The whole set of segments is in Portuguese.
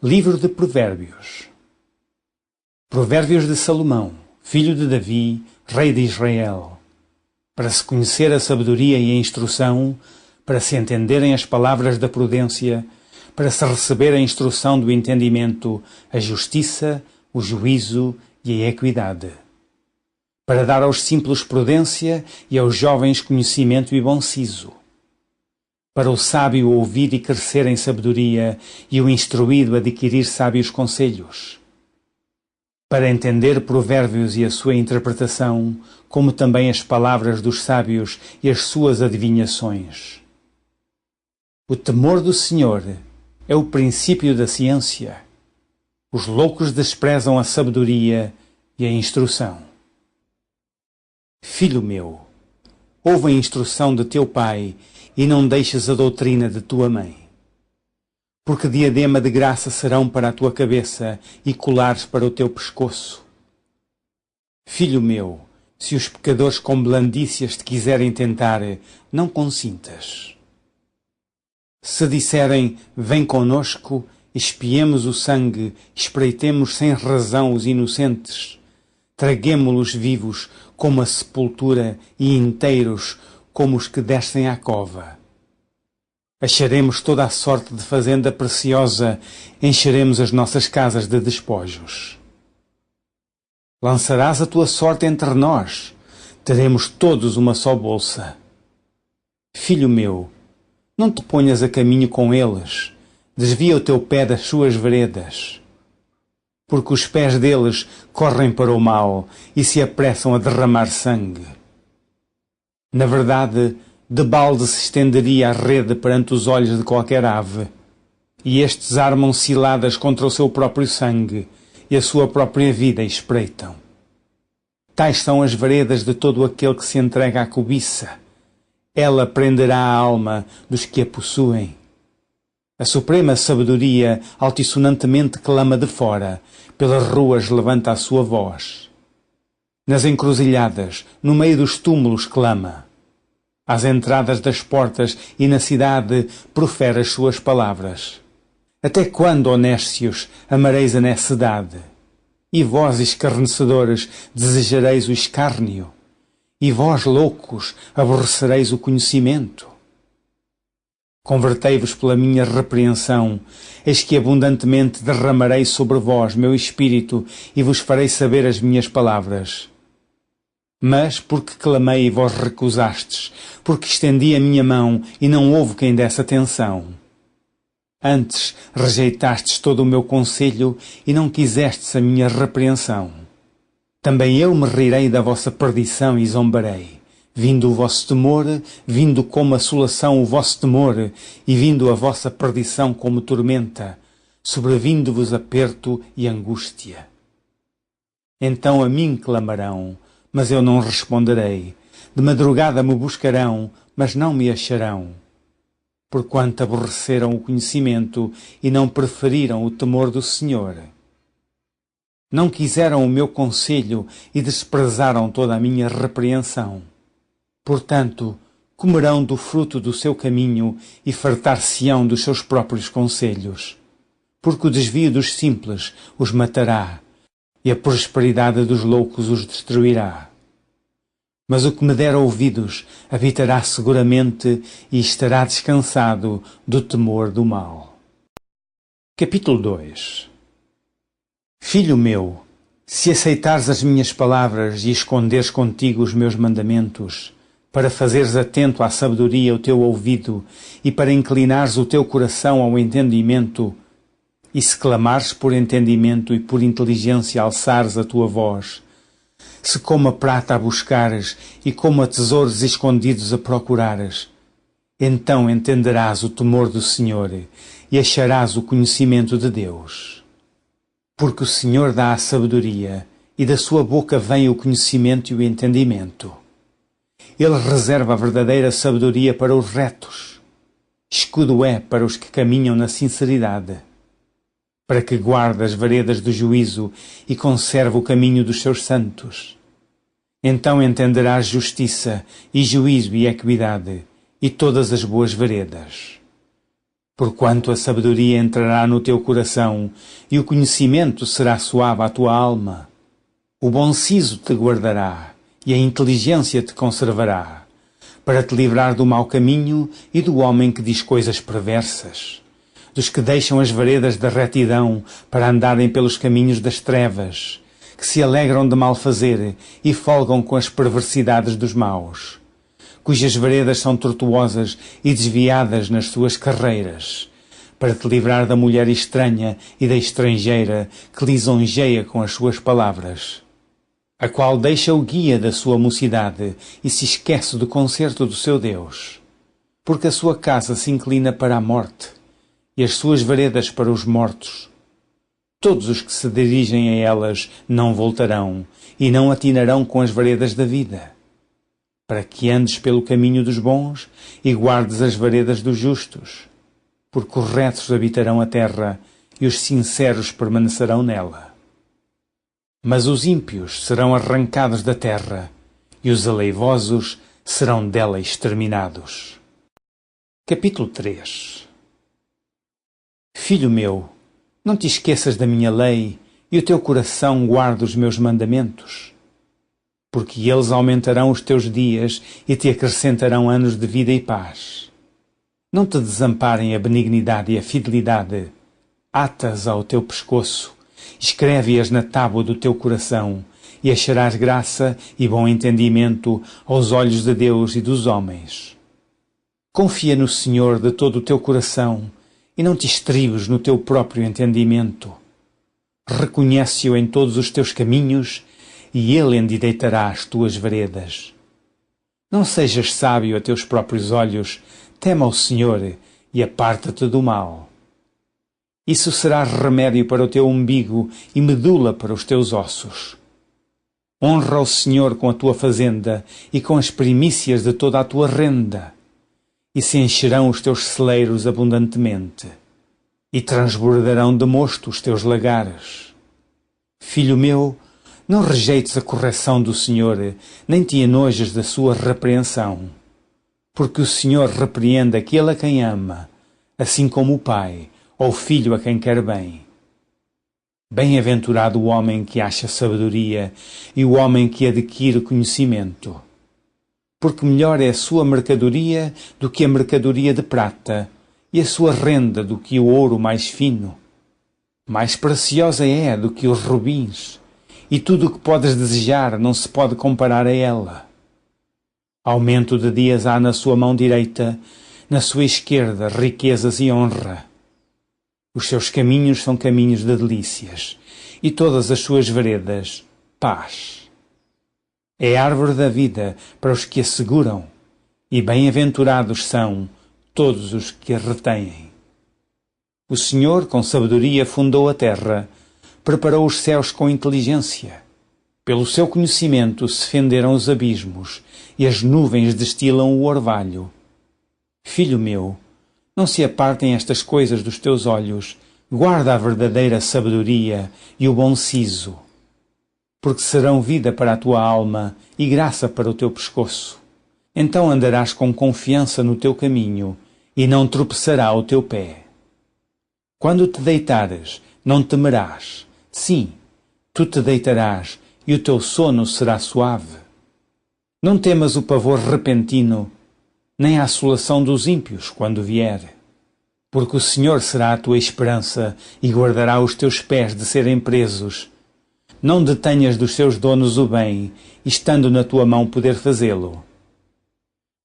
Livro de Provérbios. Provérbios de Salomão, filho de Davi, rei de Israel. Para se conhecer a sabedoria e a instrução, para se entenderem as palavras da prudência, para se receber a instrução do entendimento, a justiça, o juízo e a equidade. Para dar aos simples prudência e aos jovens conhecimento e bom siso. Para o sábio ouvir e crescer em sabedoria e o instruído adquirir sábios conselhos. Para entender provérbios e a sua interpretação, como também as palavras dos sábios e as suas adivinhações. O temor do Senhor é o princípio da ciência. Os loucos desprezam a sabedoria e a instrução. Filho meu, ouve a instrução de teu pai e não deixes a doutrina de tua mãe. Porque diadema de graça serão para a tua cabeça e colares para o teu pescoço. Filho meu, se os pecadores com blandícias te quiserem tentar, não consintas. Se disserem, vem conosco, espiemos o sangue, espreitemos sem razão os inocentes, traguemo-los vivos como a sepultura e inteiros como os que descem à cova. Acharemos toda a sorte de fazenda preciosa, encheremos as nossas casas de despojos. Lançarás a tua sorte entre nós, teremos todos uma só bolsa. Filho meu, não te ponhas a caminho com eles, desvia o teu pé das suas veredas. Porque os pés deles correm para o mal e se apressam a derramar sangue. Na verdade, de balde se estenderia a rede perante os olhos de qualquer ave, e estes armam ciladas contra o seu próprio sangue e a sua própria vida espreitam. Tais são as veredas de todo aquele que se entrega à cobiça. Ela prenderá a alma dos que a possuem. A suprema sabedoria altissonantemente clama de fora, pelas ruas levanta a sua voz. Nas encruzilhadas, no meio dos túmulos clama. Às entradas das portas e na cidade profere as suas palavras. Até quando, ó néscios, amareis a necessidade? E vós, escarnecedores, desejareis o escárnio? E vós, loucos, aborrecereis o conhecimento? Convertei-vos pela minha repreensão, eis que abundantemente derramarei sobre vós meu espírito e vos farei saber as minhas palavras. Mas, porque clamei e vós recusastes, porque estendi a minha mão e não houve quem desse atenção. Antes rejeitastes todo o meu conselho e não quisestes a minha repreensão. Também eu me rirei da vossa perdição e zombarei. Vindo o vosso temor, vindo como assolação o vosso temor, e vindo a vossa perdição como tormenta, sobrevindo-vos aperto e angústia. Então a mim clamarão, mas eu não responderei. De madrugada me buscarão, mas não me acharão. Porquanto aborreceram o conhecimento e não preferiram o temor do Senhor. Não quiseram o meu conselho e desprezaram toda a minha repreensão. Portanto, comerão do fruto do seu caminho e fartar-se-ão dos seus próprios conselhos. Porque o desvio dos simples os matará, e a prosperidade dos loucos os destruirá. Mas o que me der ouvidos habitará seguramente e estará descansado do temor do mal. Capítulo 2. Filho meu, se aceitares as minhas palavras e esconderes contigo os meus mandamentos, para fazeres atento à sabedoria o teu ouvido e para inclinares o teu coração ao entendimento, e se clamares por entendimento e por inteligência alçares a tua voz, se como a prata a buscares e como a tesouros escondidos a procurares, então entenderás o temor do Senhor e acharás o conhecimento de Deus. Porque o Senhor dá a sabedoria e da sua boca vem o conhecimento e o entendimento. Ele reserva a verdadeira sabedoria para os retos. Escudo é para os que caminham na sinceridade. Para que guarde as veredas do juízo e conserve o caminho dos seus santos. Então entenderás justiça e juízo e equidade e todas as boas veredas. Porquanto a sabedoria entrará no teu coração, e o conhecimento será suave à tua alma. O bom siso te guardará, e a inteligência te conservará, para te livrar do mau caminho e do homem que diz coisas perversas, dos que deixam as veredas da retidão para andarem pelos caminhos das trevas, que se alegram de mal fazer e folgam com as perversidades dos maus, cujas veredas são tortuosas e desviadas nas suas carreiras, para te livrar da mulher estranha e da estrangeira que lisonjeia com as suas palavras, a qual deixa o guia da sua mocidade e se esquece do concerto do seu Deus, porque a sua casa se inclina para a morte e as suas veredas para os mortos. Todos os que se dirigem a elas não voltarão e não atinarão com as veredas da vida, para que andes pelo caminho dos bons e guardes as veredas dos justos, porque os retos habitarão a terra e os sinceros permanecerão nela. Mas os ímpios serão arrancados da terra e os aleivosos serão dela exterminados. Capítulo 3. Filho meu, não te esqueças da minha lei e o teu coração guarda os meus mandamentos, porque eles aumentarão os teus dias e te acrescentarão anos de vida e paz. Não te desamparem a benignidade e a fidelidade, ata-as ao teu pescoço, escreve-as na tábua do teu coração, e acharás graça e bom entendimento aos olhos de Deus e dos homens. Confia no Senhor de todo o teu coração, e não te estribes no teu próprio entendimento. Reconhece-o em todos os teus caminhos, e ele endireitará as tuas veredas. Não sejas sábio a teus próprios olhos, tema ao Senhor e aparta-te do mal. Isso será remédio para o teu umbigo e medula para os teus ossos. Honra o Senhor com a tua fazenda e com as primícias de toda a tua renda, e se encherão os teus celeiros abundantemente, e transbordarão de mosto os teus lagares. Filho meu, não rejeites a correção do Senhor, nem te enojes da sua repreensão, porque o Senhor repreende aquele a quem ama, assim como o pai ou o filho a quem quer bem. Bem-aventurado o homem que acha sabedoria e o homem que adquire conhecimento, porque melhor é a sua mercadoria do que a mercadoria de prata, e a sua renda do que o ouro mais fino. Mais preciosa é do que os rubins, e tudo o que podes desejar não se pode comparar a ela. Aumento de dias há na sua mão direita, na sua esquerda riquezas e honra. Os seus caminhos são caminhos de delícias, e todas as suas veredas, paz. É a árvore da vida para os que a seguram, e bem-aventurados são todos os que a retêm. O Senhor, com sabedoria, fundou a terra, preparou os céus com inteligência. Pelo seu conhecimento se fenderam os abismos, e as nuvens destilam o orvalho. Filho meu, não se apartem estas coisas dos teus olhos, guarda a verdadeira sabedoria e o bom siso, porque serão vida para a tua alma e graça para o teu pescoço. Então andarás com confiança no teu caminho, e não tropeçará o teu pé. Quando te deitares, não temerás. Sim, tu te deitarás, e o teu sono será suave. Não temas o pavor repentino, nem a assolação dos ímpios quando vier. Porque o Senhor será a tua esperança e guardará os teus pés de serem presos. Não detenhas dos seus donos o bem, estando na tua mão poder fazê-lo.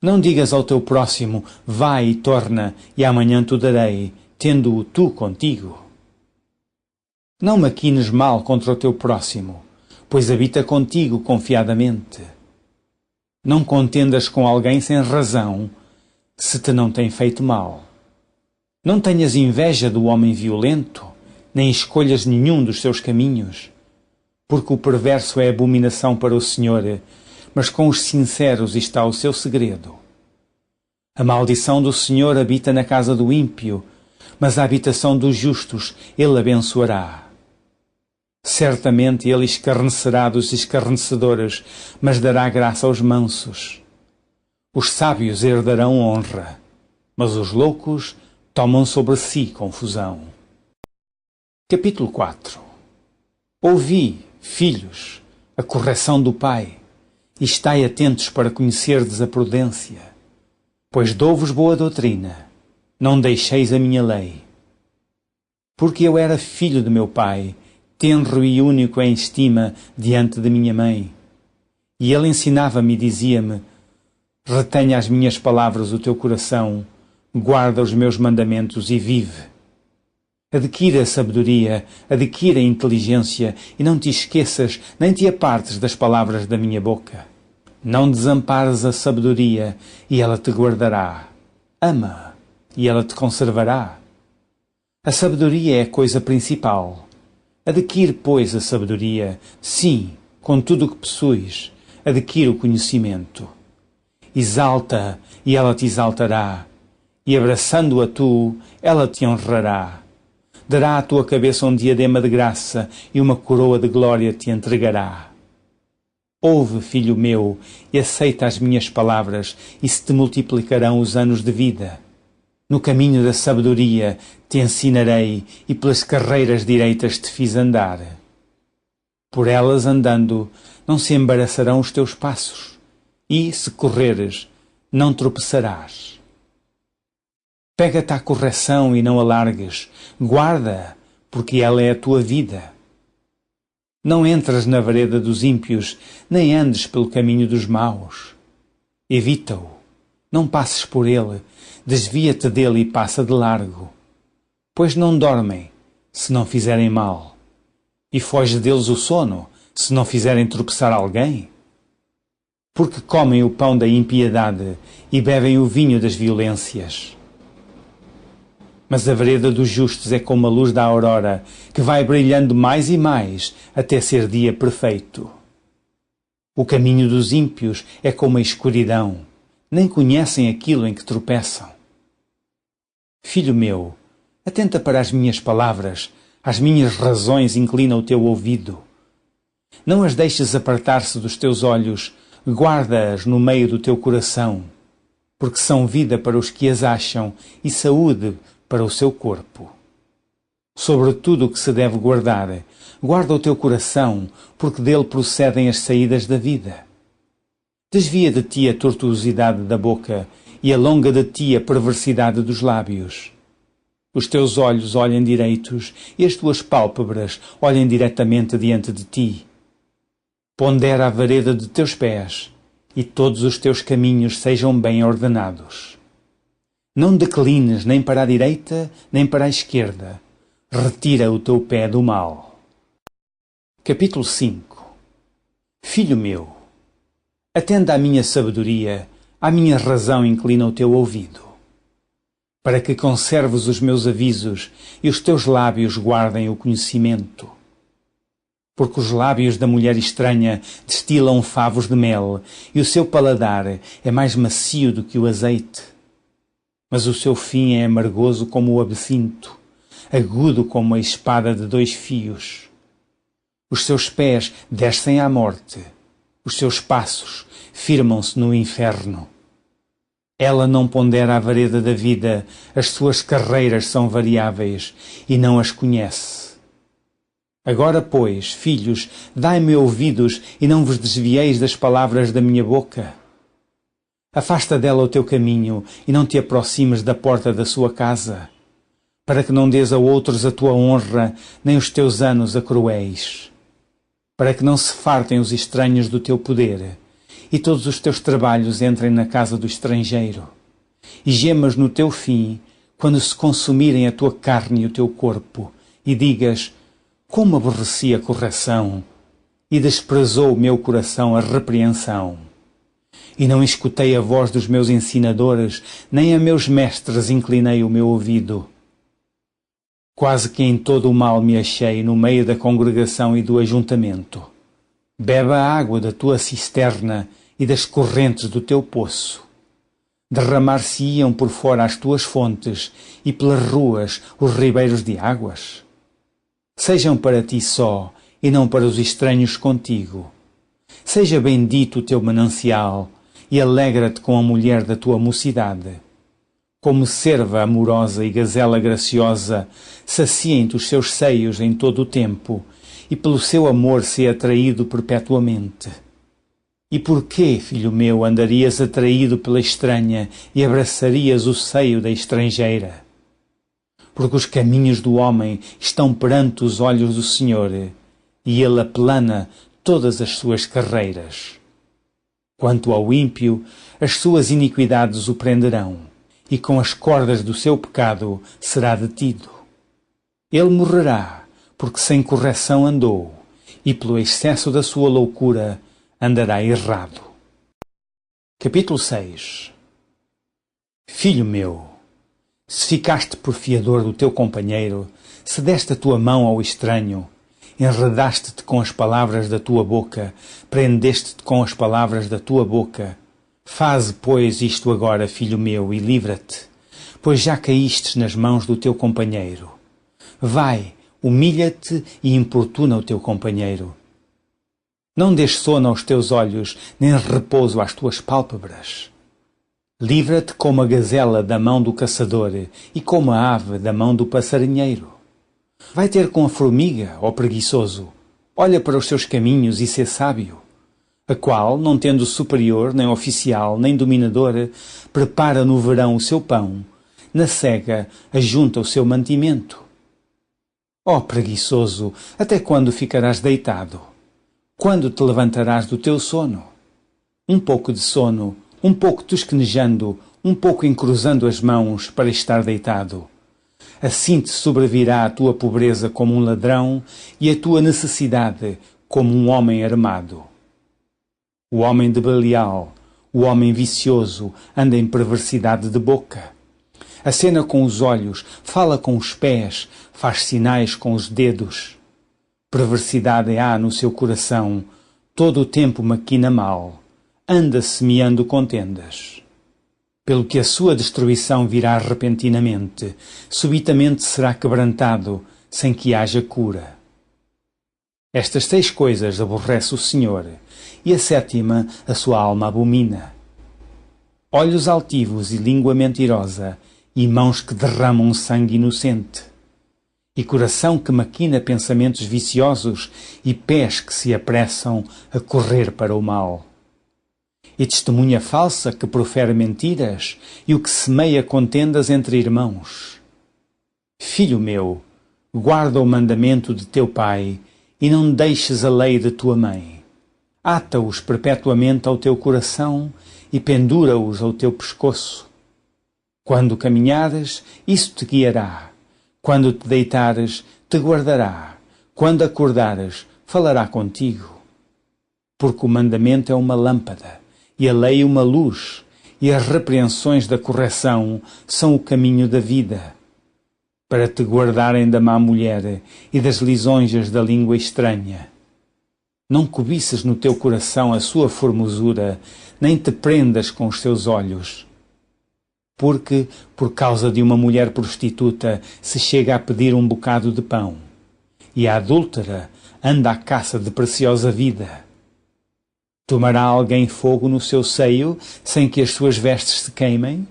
Não digas ao teu próximo, vai e torna, e amanhã te darei, tendo-o tu contigo. Não maquines mal contra o teu próximo, pois habita contigo confiadamente. Não contendas com alguém sem razão, se te não tem feito mal. Não tenhas inveja do homem violento, nem escolhas nenhum dos seus caminhos, porque o perverso é abominação para o Senhor, mas com os sinceros está o seu segredo. A maldição do Senhor habita na casa do ímpio, mas a habitação dos justos ele abençoará. Certamente ele escarnecerá dos escarnecedores, mas dará graça aos mansos. Os sábios herdarão honra, mas os loucos tomam sobre si confusão. Capítulo 4. Ouvi, filhos, a correção do Pai, e estai atentos para conhecerdes a prudência, pois dou-vos boa doutrina, não deixeis a minha lei. Porque eu era filho de meu pai, tenro e único em estima diante de minha mãe. E ele ensinava-me e dizia-me: retenha as minhas palavras o teu coração, guarda os meus mandamentos e vive. Adquira a sabedoria, adquira a inteligência, e não te esqueças nem te apartes das palavras da minha boca. Não desampares a sabedoria, e ela te guardará. Ama, e ela te conservará. A sabedoria é a coisa principal. Adquire, pois, a sabedoria, sim, com tudo o que possuis, adquire o conhecimento. Exalta, e ela te exaltará, e abraçando-a tu, ela te honrará. Dará à tua cabeça um diadema de graça, e uma coroa de glória te entregará. Ouve, filho meu, e aceita as minhas palavras, e se te multiplicarão os anos de vida. No caminho da sabedoria te ensinarei, e pelas carreiras direitas te fiz andar. Por elas andando, não se embaraçarão os teus passos, e, se correres, não tropeçarás. Pega-te à correção e não a largues, guarda, porque ela é a tua vida. Não entres na vereda dos ímpios, nem andes pelo caminho dos maus. Evita-o, não passes por ele, desvia-te dele e passa de largo. Pois não dormem, se não fizerem mal, e foge deles o sono, se não fizerem tropeçar alguém. Porque comem o pão da impiedade e bebem o vinho das violências. Mas a vereda dos justos é como a luz da aurora, que vai brilhando mais e mais até ser dia perfeito. O caminho dos ímpios é como a escuridão, nem conhecem aquilo em que tropeçam. Filho meu, atenta para as minhas palavras, às minhas razões inclina o teu ouvido. Não as deixes apartar-se dos teus olhos, guarda-as no meio do teu coração, porque são vida para os que as acham e saúde para o seu corpo. Sobre tudo o que se deve guardar, guarda o teu coração, porque dele procedem as saídas da vida. Desvia de ti a tortuosidade da boca e alonga de ti a perversidade dos lábios. Os teus olhos olhem direitos e as tuas pálpebras olhem diretamente diante de ti. Pondera a vereda de teus pés e todos os teus caminhos sejam bem ordenados. Não declines nem para a direita nem para a esquerda. Retira o teu pé do mal. Capítulo 5. Filho meu, atenda à minha sabedoria, à minha razão inclina o teu ouvido, para que conserves os meus avisos e os teus lábios guardem o conhecimento. Porque os lábios da mulher estranha destilam favos de mel, e o seu paladar é mais macio do que o azeite. Mas o seu fim é amargoso como o absinto, agudo como a espada de 2 fios. Os seus pés descem à morte, os seus passos firmam-se no inferno. Ela não pondera a vereda da vida, as suas carreiras são variáveis, e não as conhece. Agora, pois, filhos, dai-me ouvidos, e não vos desvieis das palavras da minha boca. Afasta dela o teu caminho, e não te aproximes da porta da sua casa, para que não dês a outros a tua honra, nem os teus anos a cruéis, para que não se fartem os estranhos do teu poder, e todos os teus trabalhos entrem na casa do estrangeiro, e gemas no teu fim, quando se consumirem a tua carne e o teu corpo, e digas: como aborreci a correção, e desprezou o meu coração a repreensão. E não escutei a voz dos meus ensinadores, nem a meus mestres inclinei o meu ouvido. Quase que em todo o mal me achei no meio da congregação e do ajuntamento. Bebe a água da tua cisterna e das correntes do teu poço. Derramar-se-iam por fora as tuas fontes e pelas ruas os ribeiros de águas. Sejam para ti só e não para os estranhos contigo. Seja bendito o teu manancial e alegra-te com a mulher da tua mocidade. Como cerva amorosa e gazela graciosa, saciem-te os seus seios em todo o tempo, e pelo seu amor se atraído perpetuamente. E porquê, filho meu, andarias atraído pela estranha e abraçarias o seio da estrangeira? Porque os caminhos do homem estão perante os olhos do Senhor, e ele aplana todas as suas carreiras. Quanto ao ímpio, as suas iniquidades o prenderão, e com as cordas do seu pecado será detido. Ele morrerá, porque sem correção andou, e pelo excesso da sua loucura andará errado. Capítulo 6. Filho meu, se ficaste por fiador do teu companheiro, se deste a tua mão ao estranho, enredaste-te com as palavras da tua boca, prendeste-te com as palavras da tua boca. Faze, pois, isto agora, filho meu, e livra-te, pois já caístes nas mãos do teu companheiro. Vai, humilha-te e importuna o teu companheiro. Não dês sono aos teus olhos, nem repouso às tuas pálpebras. Livra-te como a gazela da mão do caçador e como a ave da mão do passarinheiro. Vai ter com a formiga, ó preguiçoso, olha para os seus caminhos e sê sábio, a qual, não tendo superior, nem oficial, nem dominador, prepara no verão o seu pão, na cega ajunta o seu mantimento. Ó preguiçoso, até quando ficarás deitado? Quando te levantarás do teu sono? Um pouco de sono, um pouco tosquenejando, um pouco encruzando as mãos para estar deitado. Assim te sobrevirá a tua pobreza como um ladrão e a tua necessidade como um homem armado. O homem de Belial, o homem vicioso, anda em perversidade de boca. Acena com os olhos, fala com os pés, faz sinais com os dedos. Perversidade há no seu coração, todo o tempo maquina mal, anda semeando contendas. Pelo que a sua destruição virá repentinamente, subitamente será quebrantado, sem que haja cura. Estas 6 coisas aborrece o Senhor, e a 7ª a sua alma abomina. Olhos altivos e língua mentirosa, e mãos que derramam sangue inocente, e coração que maquina pensamentos viciosos, e pés que se apressam a correr para o mal. E testemunha falsa que profere mentiras, e o que semeia contendas entre irmãos. Filho meu, guarda o mandamento de teu pai, e não deixes a lei de tua mãe. Ata-os perpetuamente ao teu coração, e pendura-os ao teu pescoço. Quando caminhares, isso te guiará. Quando te deitares, te guardará. Quando acordares, falará contigo. Porque o mandamento é uma lâmpada, e a lei uma luz, e as repreensões da correção são o caminho da vida, para te guardarem da má mulher e das lisonjas da língua estranha. Não cobices no teu coração a sua formosura, nem te prendas com os seus olhos. Porque, por causa de uma mulher prostituta, se chega a pedir um bocado de pão, e a adúltera anda à caça de preciosa vida. Tomará alguém fogo no seu seio, sem que as suas vestes se queimem?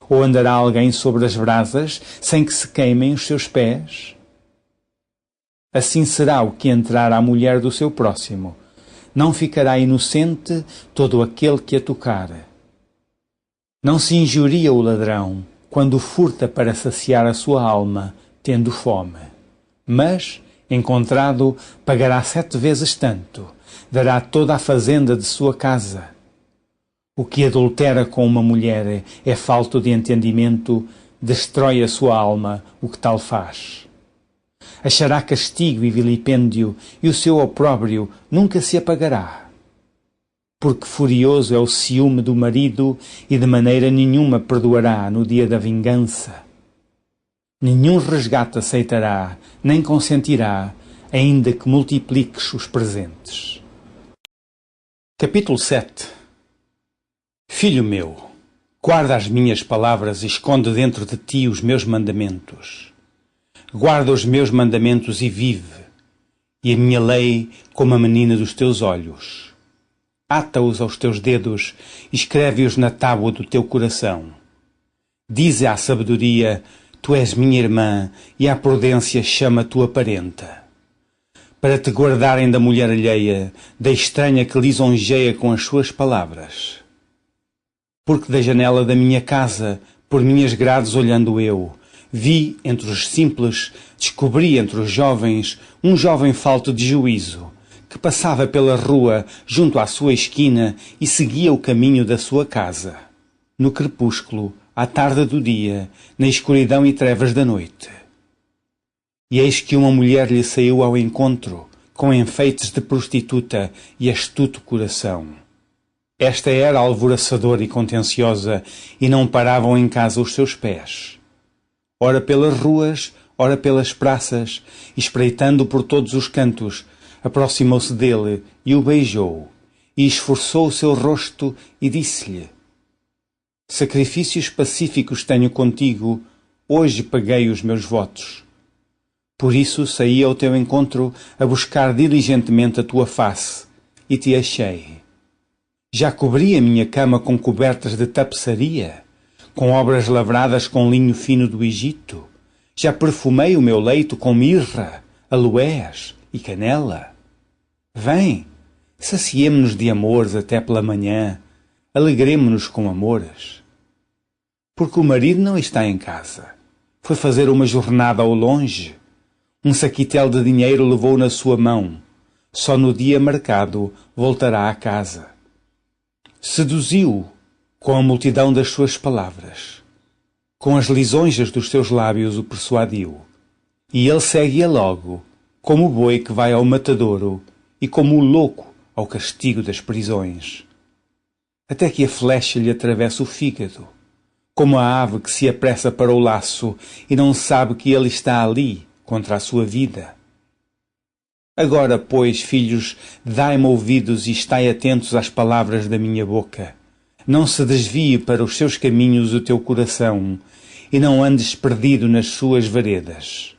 Ou andará alguém sobre as brasas, sem que se queimem os seus pés? Assim será o que entrar à mulher do seu próximo. Não ficará inocente todo aquele que a tocar. Não se injuria o ladrão, quando furta para saciar a sua alma, tendo fome. Mas, encontrado, pagará 7 vezes tanto, dará toda a fazenda de sua casa. O que adultera com uma mulher é falto de entendimento, destrói a sua alma o que tal faz. Achará castigo e vilipêndio, e o seu opróbrio nunca se apagará. Porque furioso é o ciúme do marido, e de maneira nenhuma perdoará no dia da vingança. Nenhum resgate aceitará, nem consentirá, ainda que multipliques os presentes. Capítulo 7. Filho meu, guarda as minhas palavras e esconde dentro de ti os meus mandamentos. Guarda os meus mandamentos e vive, e a minha lei como a menina dos teus olhos. Ata-os aos teus dedos e escreve-os na tábua do teu coração. Dize à sabedoria: tu és minha irmã, e à prudência chama tua parenta. Para te guardarem da mulher alheia, da estranha que lisonjeia com as suas palavras. Porque da janela da minha casa, por minhas grades olhando eu, vi entre os simples, descobri entre os jovens, um jovem falto de juízo, que passava pela rua junto à sua esquina e seguia o caminho da sua casa. No crepúsculo, à tarde do dia, na escuridão e trevas da noite. E eis que uma mulher lhe saiu ao encontro, com enfeites de prostituta e astuto coração. Esta era alvoroçadora e contenciosa, e não paravam em casa os seus pés. Ora pelas ruas, ora pelas praças, espreitando por todos os cantos, aproximou-se dele e o beijou, e esforçou o seu rosto e disse-lhe: sacrifícios pacíficos tenho contigo, hoje paguei os meus votos. Por isso saí ao teu encontro a buscar diligentemente a tua face, e te achei. Já cobri a minha cama com cobertas de tapeçaria, com obras lavradas com linho fino do Egito. Já perfumei o meu leito com mirra, aloés e canela. Vem, saciemo-nos de amores até pela manhã, alegremo-nos com amores. Porque o marido não está em casa. Foi fazer uma jornada ao longe. Um saquitel de dinheiro levou na sua mão. Só no dia marcado voltará à casa. Seduziu-o com a multidão das suas palavras. Com as lisonjas dos seus lábios o persuadiu. E ele segue-a logo, como o boi que vai ao matadouro e como o louco ao castigo das prisões. Até que a flecha lhe atravessa o fígado, como a ave que se apressa para o laço e não sabe que ele está ali contra a sua vida. Agora, pois, filhos, dai-me ouvidos e estai atentos às palavras da minha boca. Não se desvie para os seus caminhos o teu coração, e não andes perdido nas suas veredas.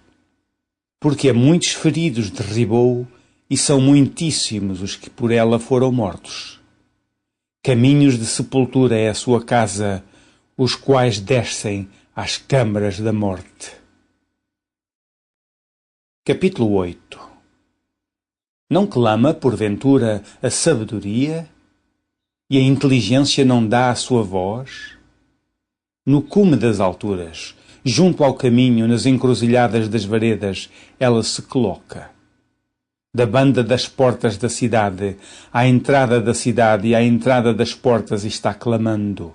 Porque a muitos feridos derribou, e são muitíssimos os que por ela foram mortos. Caminhos de sepultura é a sua casa, os quais descem às câmaras da morte. Capítulo 8. Não clama, porventura, a sabedoria, e a inteligência não dá a sua voz? No cume das alturas, junto ao caminho, nas encruzilhadas das veredas, ela se coloca. Da banda das portas da cidade, à entrada da cidade e à entrada das portas está clamando.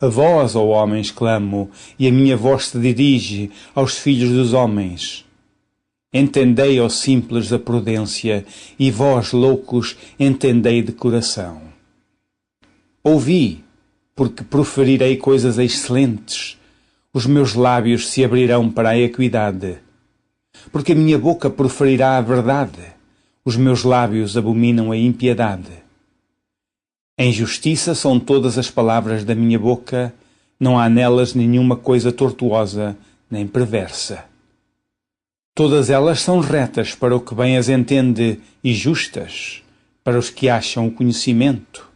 A vós, ó homens, clamo, e a minha voz se dirige aos filhos dos homens. Entendei, ó simples, a prudência, e vós, loucos, entendei de coração. Ouvi, porque proferirei coisas excelentes, os meus lábios se abrirão para a equidade. Porque a minha boca proferirá a verdade, os meus lábios abominam a impiedade. Em justiça são todas as palavras da minha boca, não há nelas nenhuma coisa tortuosa nem perversa. Todas elas são retas para o que bem as entende e justas para os que acham o conhecimento.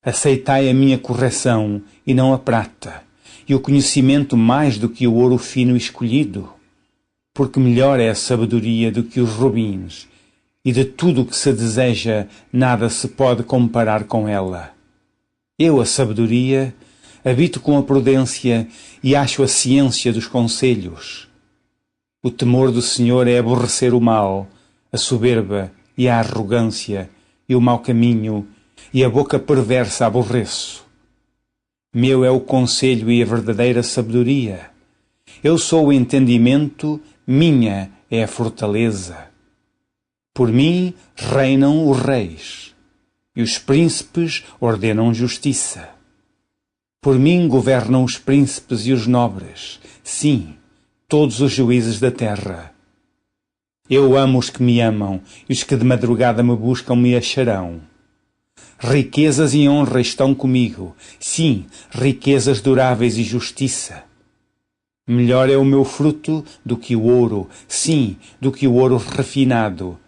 Aceitai a minha correção e não a prata, e o conhecimento mais do que o ouro fino escolhido, porque melhor é a sabedoria do que os rubins, e de tudo o que se deseja nada se pode comparar com ela. Eu, a sabedoria, habito com a prudência e acho a ciência dos conselhos. O temor do Senhor é aborrecer o mal, a soberba e a arrogância, e o mau caminho, e a boca perversa aborreço. Meu é o conselho e a verdadeira sabedoria. Eu sou o entendimento, minha é a fortaleza. Por mim reinam os reis, e os príncipes ordenam justiça. Por mim governam os príncipes e os nobres, sim, todos os juízes da terra. Eu amo os que me amam, e os que de madrugada me buscam me acharão. Riquezas e honra estão comigo, sim, riquezas duráveis e justiça. Melhor é o meu fruto do que o ouro, sim, do que o ouro refinado,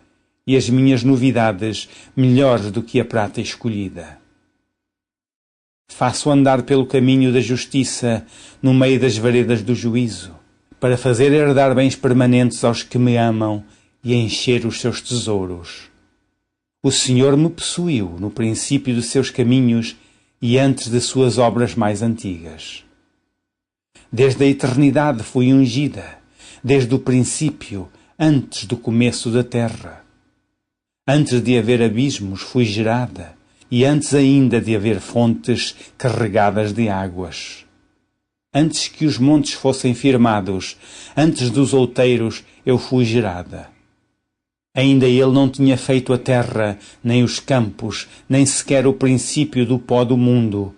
e as minhas novidades melhores do que a prata escolhida. Faço andar pelo caminho da justiça, no meio das veredas do juízo, para fazer herdar bens permanentes aos que me amam e encher os seus tesouros. O Senhor me possuiu no princípio de seus caminhos e antes de suas obras mais antigas. Desde a eternidade fui ungida, desde o princípio, antes do começo da terra. Antes de haver abismos fui gerada, e antes ainda de haver fontes carregadas de águas. Antes que os montes fossem firmados, antes dos outeiros eu fui gerada. Ainda ele não tinha feito a terra, nem os campos, nem sequer o princípio do pó do mundo.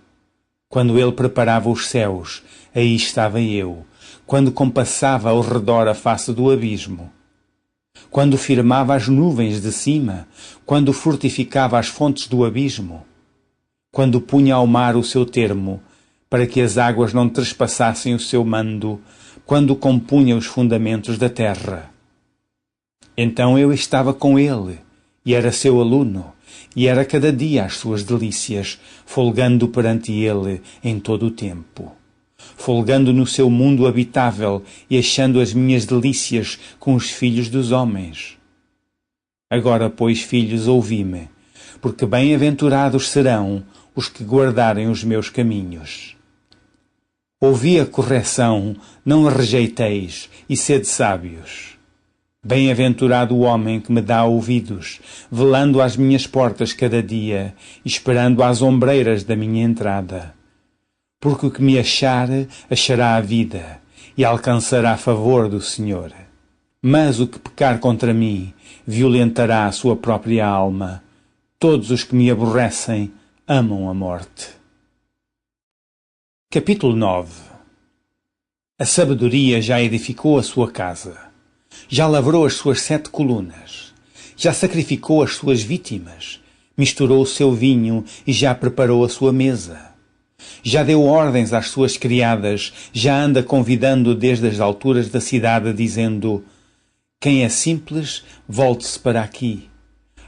Quando ele preparava os céus, aí estava eu, quando compassava ao redor a face do abismo. Quando firmava as nuvens de cima, quando fortificava as fontes do abismo, quando punha ao mar o seu termo, para que as águas não trespassassem o seu mando, quando compunha os fundamentos da terra. Então eu estava com ele, e era seu aluno, e era cada dia as suas delícias, folgando perante ele em todo o tempo. Folgando no seu mundo habitável e achando as minhas delícias com os filhos dos homens. Agora, pois, filhos, ouvi-me, porque bem-aventurados serão os que guardarem os meus caminhos. Ouvi a correção, não a rejeiteis, e sede sábios. Bem-aventurado o homem que me dá ouvidos, velando às minhas portas cada dia, esperando às ombreiras da minha entrada. Porque o que me achar, achará a vida, e alcançará favor do Senhor. Mas o que pecar contra mim, violentará a sua própria alma. Todos os que me aborrecem, amam a morte. Capítulo 9. A sabedoria já edificou a sua casa, já lavrou as suas 7 colunas, já sacrificou as suas vítimas, misturou o seu vinho e já preparou a sua mesa. Já deu ordens às suas criadas, já anda convidando desde as alturas da cidade, dizendo: quem é simples, volte-se para aqui.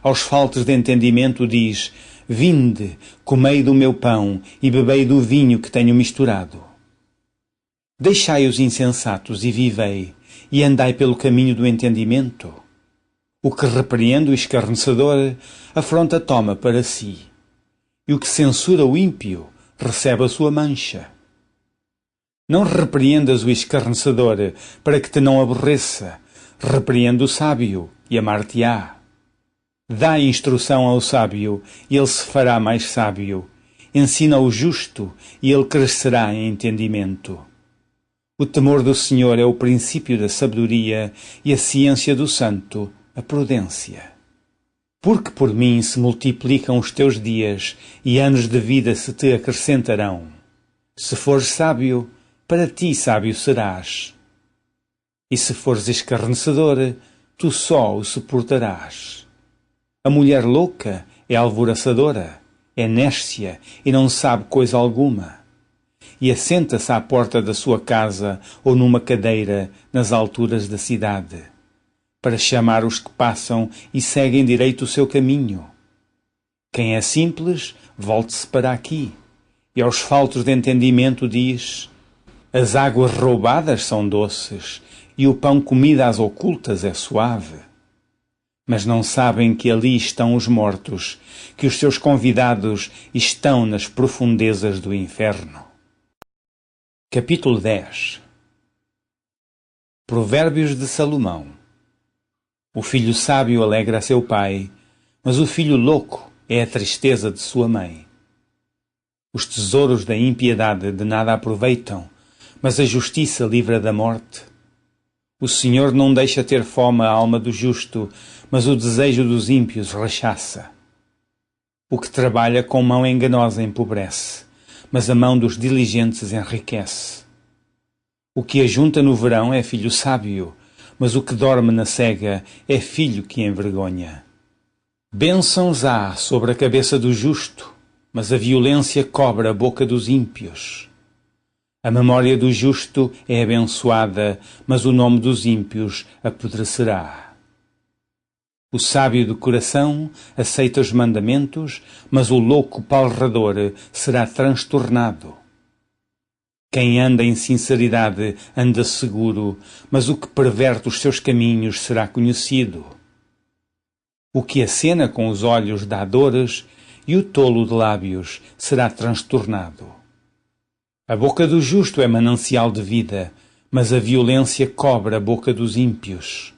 Aos faltos de entendimento diz: vinde, comei do meu pão e bebei do vinho que tenho misturado. Deixai os insensatos e vivei, e andai pelo caminho do entendimento. O que repreende o escarnecedor, afronta toma para si, e o que censura o ímpio, recebe a sua mancha. Não repreendas o escarnecedor, para que te não aborreça. Repreende o sábio, e amar-te-á. Dá instrução ao sábio, e ele se fará mais sábio. Ensina o justo, e ele crescerá em entendimento. O temor do Senhor é o princípio da sabedoria, e a ciência do santo, a prudência. Porque por mim se multiplicam os teus dias, e anos de vida se te acrescentarão. Se fores sábio, para ti sábio serás. E se fores escarnecedor, tu só o suportarás. A mulher louca é alvoroçadora, é néscia e não sabe coisa alguma. E assenta-se à porta da sua casa ou numa cadeira nas alturas da cidade, para chamar os que passam e seguem direito o seu caminho. Quem é simples, volte-se para aqui. E aos faltos de entendimento diz: as águas roubadas são doces, e o pão comido às ocultas é suave. Mas não sabem que ali estão os mortos, que os seus convidados estão nas profundezas do inferno. Capítulo 10. Provérbios de Salomão. O filho sábio alegra seu pai, mas o filho louco é a tristeza de sua mãe. Os tesouros da impiedade de nada aproveitam, mas a justiça livra da morte. O Senhor não deixa ter fome a alma do justo, mas o desejo dos ímpios rechaça. O que trabalha com mão enganosa empobrece, mas a mão dos diligentes enriquece. O que ajunta no verão é filho sábio, mas o que dorme na cega é filho que envergonha. Bênçãos há sobre a cabeça do justo, mas a violência cobre a boca dos ímpios. A memória do justo é abençoada, mas o nome dos ímpios apodrecerá. O sábio de coração aceita os mandamentos, mas o louco palrador será transtornado. Quem anda em sinceridade anda seguro, mas o que perverte os seus caminhos será conhecido. O que acena com os olhos dá dores, e o tolo de lábios será transtornado. A boca do justo é manancial de vida, mas a violência cobre a boca dos ímpios.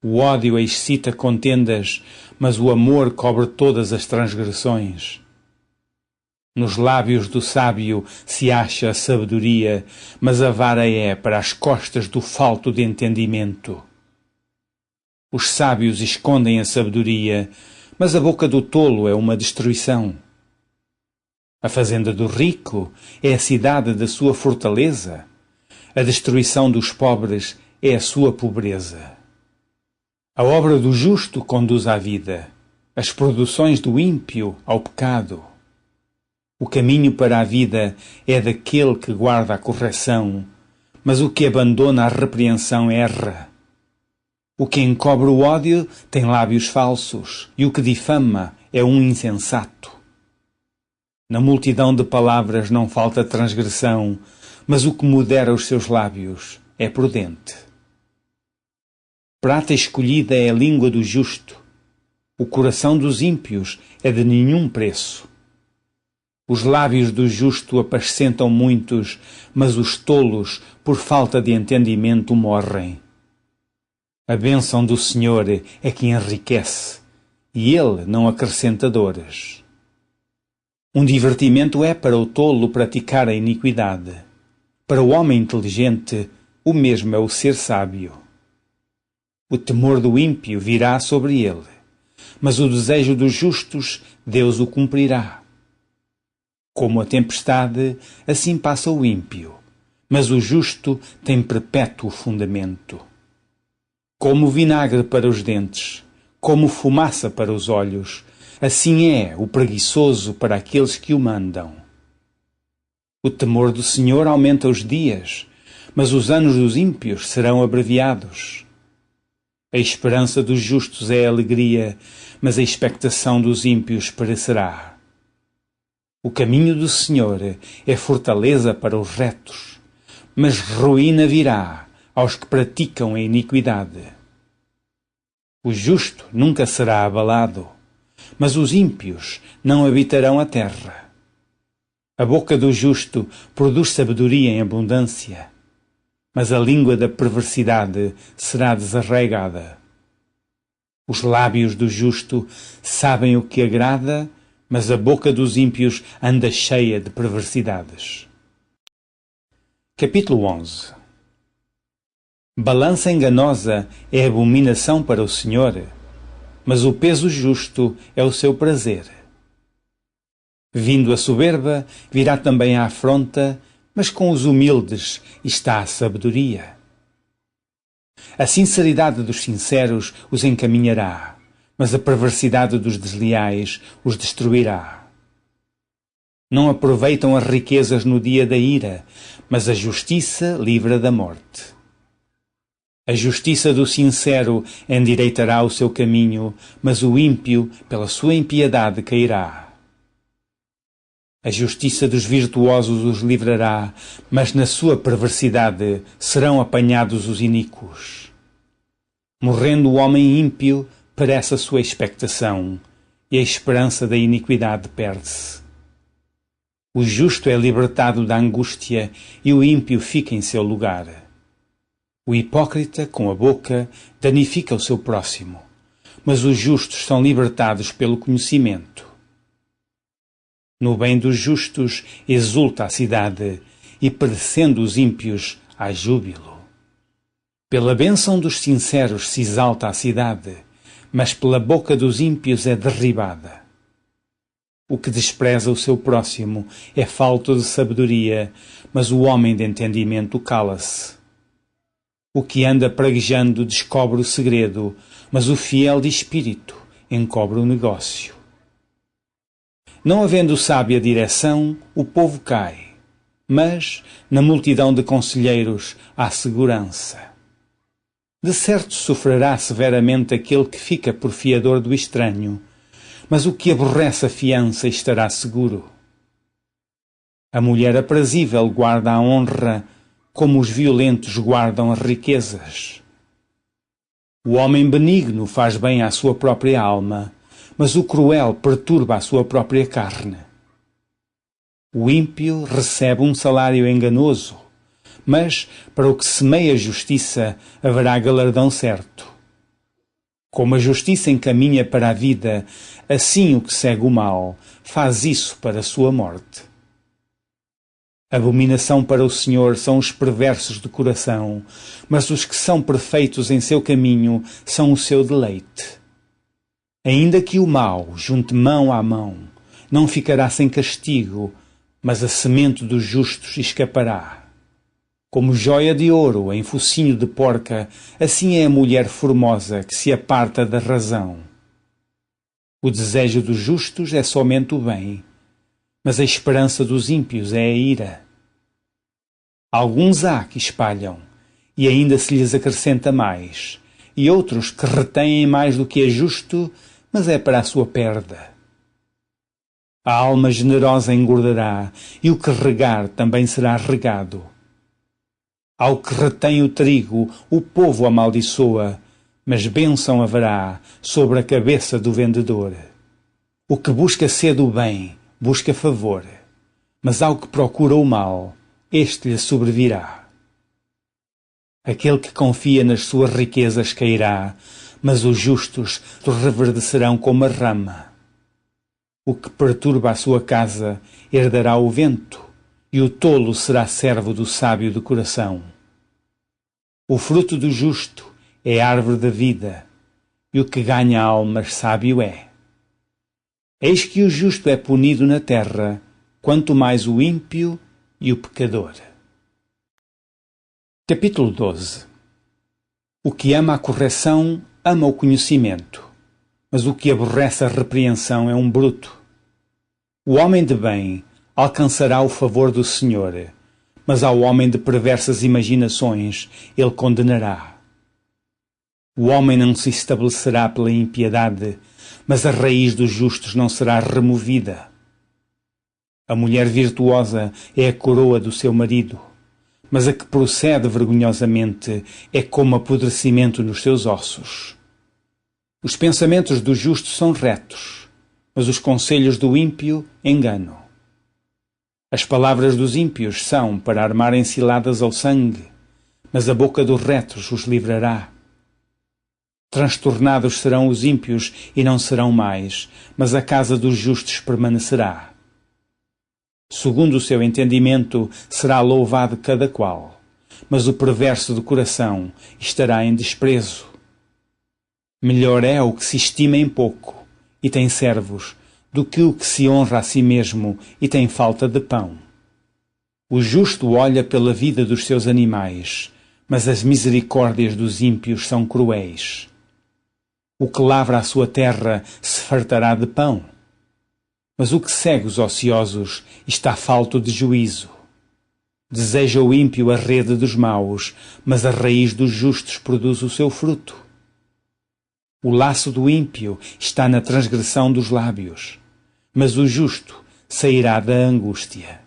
O ódio excita contendas, mas o amor cobre todas as transgressões. Nos lábios do sábio se acha a sabedoria, mas a vara é para as costas do falto de entendimento. Os sábios escondem a sabedoria, mas a boca do tolo é uma destruição. A fazenda do rico é a cidade da sua fortaleza. A destruição dos pobres é a sua pobreza. A obra do justo conduz à vida, as produções do ímpio ao pecado. O caminho para a vida é daquele que guarda a correção, mas o que abandona a repreensão erra. O que encobre o ódio tem lábios falsos, e o que difama é um insensato. Na multidão de palavras não falta transgressão, mas o que modera os seus lábios é prudente. Prata escolhida é a língua do justo. O coração dos ímpios é de nenhum preço. Os lábios do justo apacentam muitos, mas os tolos, por falta de entendimento, morrem. A bênção do Senhor é que enriquece, e Ele não acrescenta dores. Um divertimento é para o tolo praticar a iniquidade. Para o homem inteligente, o mesmo é o ser sábio. O temor do ímpio virá sobre ele, mas o desejo dos justos Deus o cumprirá. Como a tempestade, assim passa o ímpio, mas o justo tem perpétuo fundamento. Como vinagre para os dentes, como fumaça para os olhos, assim é o preguiçoso para aqueles que o mandam. O temor do Senhor aumenta os dias, mas os anos dos ímpios serão abreviados. A esperança dos justos é alegria, mas a expectação dos ímpios perecerá. O caminho do Senhor é fortaleza para os retos, mas ruína virá aos que praticam a iniquidade. O justo nunca será abalado, mas os ímpios não habitarão a terra. A boca do justo produz sabedoria em abundância, mas a língua da perversidade será desarraigada. Os lábios do justo sabem o que agrada, mas a boca dos ímpios anda cheia de perversidades. Capítulo 11. Balança enganosa é abominação para o Senhor, mas o peso justo é o seu prazer. Vindo a soberba, virá também a afronta, mas com os humildes está a sabedoria. A sinceridade dos sinceros os encaminhará, mas a perversidade dos desleais os destruirá. Não aproveitam as riquezas no dia da ira, mas a justiça livra da morte. A justiça do sincero endireitará o seu caminho, mas o ímpio, pela sua impiedade, cairá. A justiça dos virtuosos os livrará, mas na sua perversidade serão apanhados os iníquos. Morrendo o homem ímpio, perece a sua expectação, e a esperança da iniquidade perde-se. O justo é libertado da angústia, e o ímpio fica em seu lugar. O hipócrita, com a boca, danifica o seu próximo, mas os justos são libertados pelo conhecimento. No bem dos justos exulta a cidade, e perecendo os ímpios há júbilo. Pela bênção dos sinceros se exalta a cidade, mas pela boca dos ímpios é derribada. O que despreza o seu próximo é falto de sabedoria, mas o homem de entendimento cala-se. O que anda praguejando descobre o segredo, mas o fiel de espírito encobre o negócio. Não havendo sábia direção, o povo cai, mas na multidão de conselheiros há segurança. De certo sofrerá severamente aquele que fica por fiador do estranho, mas o que aborrece a fiança estará seguro. A mulher aprazível guarda a honra, como os violentos guardam as riquezas. O homem benigno faz bem à sua própria alma, mas o cruel perturba a sua própria carne. O ímpio recebe um salário enganoso, mas para o que semeia justiça haverá galardão certo. Como a justiça encaminha para a vida, assim o que segue o mal faz isso para a sua morte. Abominação para o Senhor são os perversos de coração, mas os que são perfeitos em seu caminho são o seu deleite. Ainda que o mau junte mão à mão, não ficará sem castigo, mas a semente dos justos escapará. Como joia de ouro em focinho de porca, assim é a mulher formosa que se aparta da razão. O desejo dos justos é somente o bem, mas a esperança dos ímpios é a ira. Alguns há que espalham, e ainda se lhes acrescenta mais, e outros que retêm mais do que é justo, mas é para a sua perda. A alma generosa engordará, e o que regar também será regado. Ao que retém o trigo, o povo amaldiçoa, mas bênção haverá sobre a cabeça do vendedor. O que busca cedo o bem, busca favor, mas ao que procura o mal, este lhe sobrevirá. Aquele que confia nas suas riquezas cairá, mas os justos reverdecerão como a rama. O que perturba a sua casa herdará o vento, e o tolo será servo do sábio de coração. O fruto do justo é a árvore da vida, e o que ganha almas sábio é. Eis que o justo é punido na terra, quanto mais o ímpio e o pecador. Capítulo 12. O que ama a correção ama o conhecimento, mas o que aborrece a repreensão é um bruto. O homem de bem alcançará o favor do Senhor, mas ao homem de perversas imaginações ele condenará. O homem não se estabelecerá pela impiedade, mas a raiz dos justos não será removida. A mulher virtuosa é a coroa do seu marido, mas a que procede vergonhosamente é como apodrecimento nos seus ossos. Os pensamentos do justo são retos, mas os conselhos do ímpio engano. As palavras dos ímpios são para armarem ciladas ao sangue, mas a boca dos retos os livrará. Transtornados serão os ímpios e não serão mais, mas a casa dos justos permanecerá. Segundo o seu entendimento será louvado cada qual, mas o perverso de coração estará em desprezo. Melhor é o que se estima em pouco e tem servos, do que o que se honra a si mesmo e tem falta de pão. O justo olha pela vida dos seus animais, mas as misericórdias dos ímpios são cruéis. O que lavra a sua terra se fartará de pão, mas o que segue os ociosos está falto de juízo. Deseja o ímpio a rede dos maus, mas a raiz dos justos produz o seu fruto. O laço do ímpio está na transgressão dos lábios, mas o justo sairá da angústia.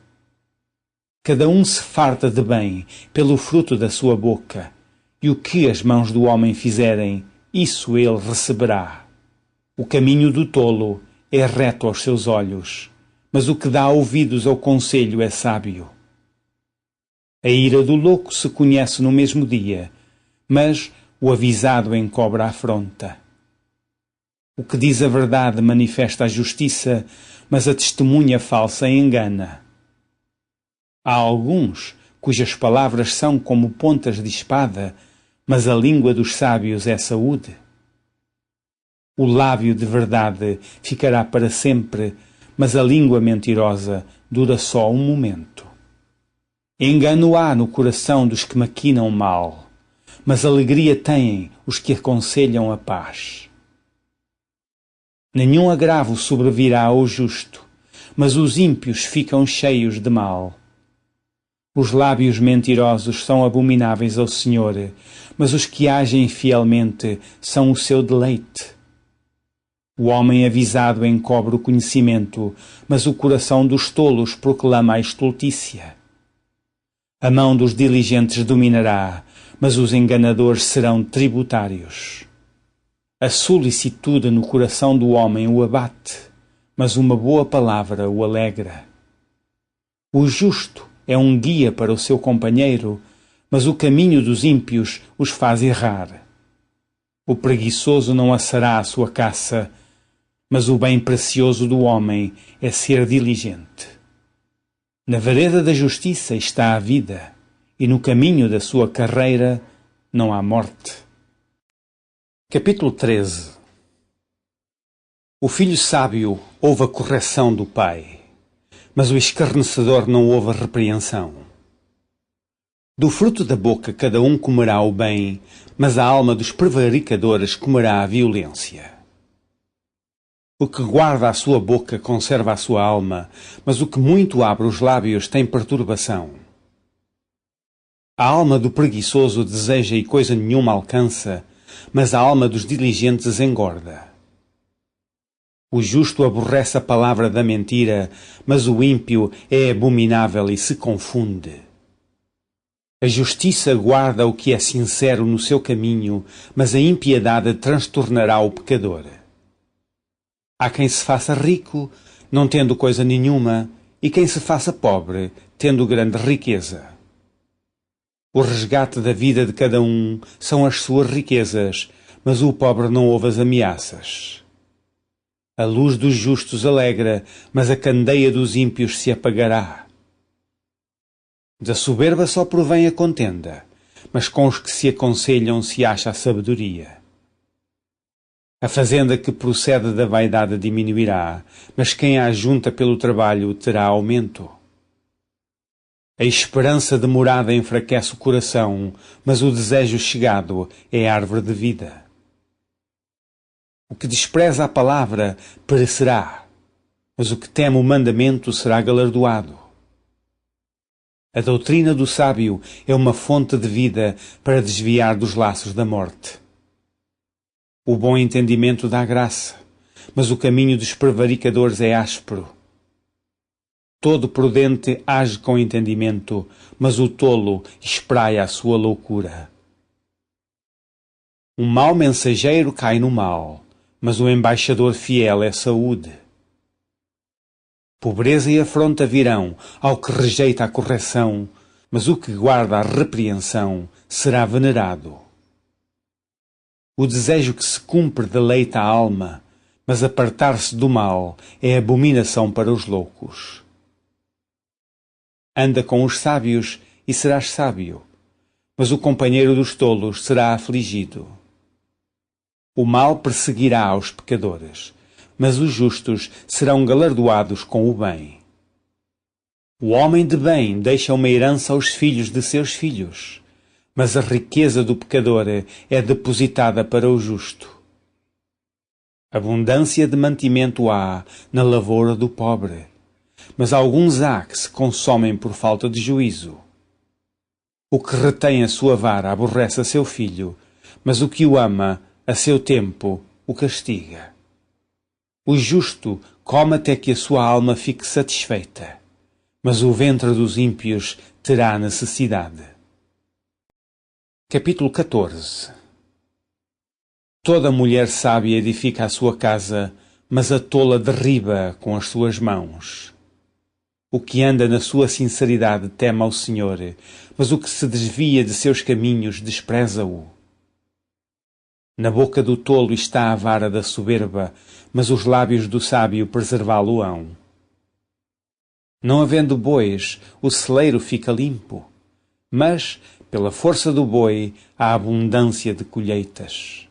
Cada um se farta de bem pelo fruto da sua boca, e o que as mãos do homem fizerem, isso ele receberá. O caminho do tolo é reto aos seus olhos, mas o que dá ouvidos ao conselho é sábio. A ira do louco se conhece no mesmo dia, mas o avisado encobre a afronta. O que diz a verdade manifesta a justiça, mas a testemunha falsa engana. Há alguns cujas palavras são como pontas de espada, mas a língua dos sábios é saúde. O lábio de verdade ficará para sempre, mas a língua mentirosa dura só um momento. Engano há no coração dos que maquinam mal, mas alegria têm os que aconselham a paz. Nenhum agravo sobrevirá ao justo, mas os ímpios ficam cheios de mal. Os lábios mentirosos são abomináveis ao Senhor, mas os que agem fielmente são o seu deleite. O homem avisado encobre o conhecimento, mas o coração dos tolos proclama a estultícia. A mão dos diligentes dominará, mas os enganadores serão tributários. A solicitude no coração do homem o abate, mas uma boa palavra o alegra. O justo é um guia para o seu companheiro, mas o caminho dos ímpios os faz errar. O preguiçoso não assará a sua caça, mas o bem precioso do homem é ser diligente. Na vereda da justiça está a vida, e no caminho da sua carreira não há morte. Capítulo 13. O filho sábio ouve a correção do pai, mas o escarnecedor não ouve a repreensão. Do fruto da boca cada um comerá o bem, mas a alma dos prevaricadores comerá a violência. O que guarda a sua boca conserva a sua alma, mas o que muito abre os lábios tem perturbação. A alma do preguiçoso deseja e coisa nenhuma alcança, mas a alma dos diligentes engorda. O justo aborrece a palavra da mentira, mas o ímpio é abominável e se confunde. A justiça guarda o que é sincero no seu caminho, mas a impiedade transtornará o pecador. Há quem se faça rico, não tendo coisa nenhuma, e quem se faça pobre, tendo grande riqueza. O resgate da vida de cada um são as suas riquezas, mas o pobre não ouve as ameaças. A luz dos justos alegra, mas a candeia dos ímpios se apagará. Da soberba só provém a contenda, mas com os que se aconselham se acha a sabedoria. A fazenda que procede da vaidade diminuirá, mas quem a ajunta pelo trabalho terá aumento. A esperança demorada enfraquece o coração, mas o desejo chegado é árvore de vida. O que despreza a palavra perecerá, mas o que teme o mandamento será galardoado. A doutrina do sábio é uma fonte de vida para desviar dos laços da morte. O bom entendimento dá graça, mas o caminho dos prevaricadores é áspero. Todo prudente age com entendimento, mas o tolo espraia a sua loucura. Um mau mensageiro cai no mal, mas o embaixador fiel é saúde. Pobreza e afronta virão ao que rejeita a correção, mas o que guarda a repreensão será venerado. O desejo que se cumpre deleita a alma, mas apartar-se do mal é abominação para os loucos. Anda com os sábios e serás sábio, mas o companheiro dos tolos será afligido. O mal perseguirá os pecadores, mas os justos serão galardoados com o bem. O homem de bem deixa uma herança aos filhos de seus filhos, mas a riqueza do pecador é depositada para o justo. Abundância de mantimento há na lavoura do pobre, mas alguns há que se consomem por falta de juízo. O que retém a sua vara aborrece a seu filho, mas o que o ama, a seu tempo, o castiga. O justo come até que a sua alma fique satisfeita, mas o ventre dos ímpios terá necessidade. Capítulo 14. Toda mulher sábia edifica a sua casa, mas a tola derriba com as suas mãos. O que anda na sua sinceridade teme ao Senhor, mas o que se desvia de seus caminhos despreza-o. Na boca do tolo está a vara da soberba, mas os lábios do sábio preservá-lo-ão. Não havendo bois, o celeiro fica limpo, mas, pela força do boi, há abundância de colheitas.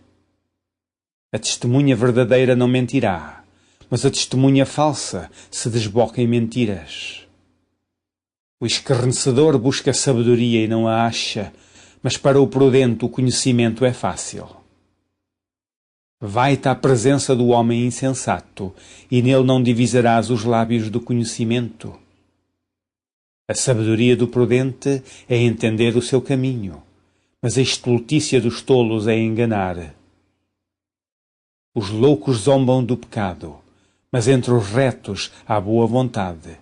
A testemunha verdadeira não mentirá, mas a testemunha falsa se desboca em mentiras. O escarnecedor busca sabedoria e não a acha, mas para o prudente o conhecimento é fácil. Vai-te à presença do homem insensato, e nele não divisarás os lábios do conhecimento. A sabedoria do prudente é entender o seu caminho, mas a estultícia dos tolos é enganar. Os loucos zombam do pecado, mas entre os retos há boa vontade.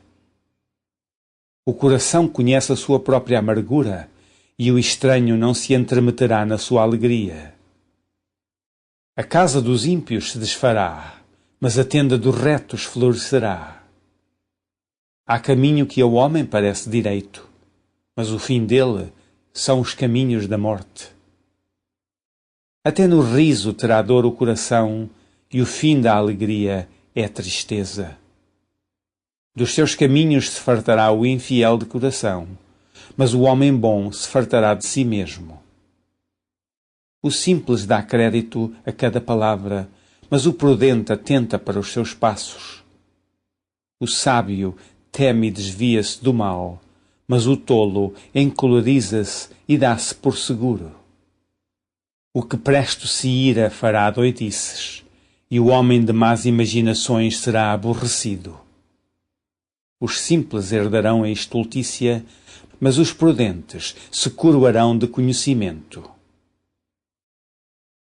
O coração conhece a sua própria amargura, e o estranho não se entremeterá na sua alegria. A casa dos ímpios se desfará, mas a tenda dos retos florescerá. Há caminho que ao homem parece direito, mas o fim dele são os caminhos da morte. Até no riso terá dor o coração, e o fim da alegria é tristeza. Dos seus caminhos se fartará o infiel de coração, mas o homem bom se fartará de si mesmo. O simples dá crédito a cada palavra, mas o prudente atenta para os seus passos. O sábio teme e desvia-se do mal, mas o tolo encoleriza-se e dá-se por seguro. O que presto se ira fará doidices, e o homem de más imaginações será aborrecido. Os simples herdarão a estultícia, mas os prudentes se coroarão de conhecimento.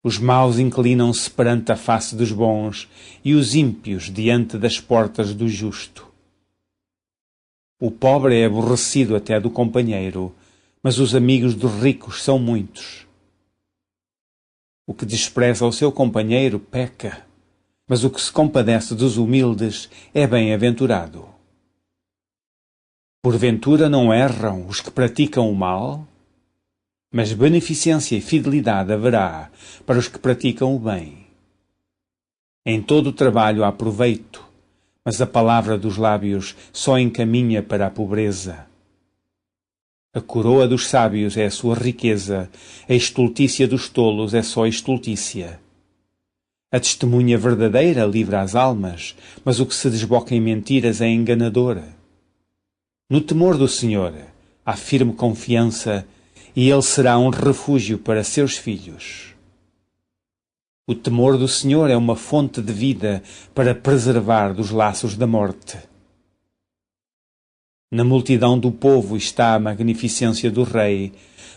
Os maus inclinam-se perante a face dos bons, e os ímpios diante das portas do justo. O pobre é aborrecido até do companheiro, mas os amigos dos ricos são muitos. O que despreza o seu companheiro peca, mas o que se compadece dos humildes é bem-aventurado. Porventura não erram os que praticam o mal? Mas beneficência e fidelidade haverá para os que praticam o bem. Em todo o trabalho há proveito, mas a palavra dos lábios só encaminha para a pobreza. A coroa dos sábios é a sua riqueza, a estultícia dos tolos é só estultícia. A testemunha verdadeira livra as almas, mas o que se desboca em mentiras é enganador. No temor do Senhor há firme confiança, e ele será um refúgio para seus filhos. O temor do Senhor é uma fonte de vida para preservar dos laços da morte. Na multidão do povo está a magnificência do rei,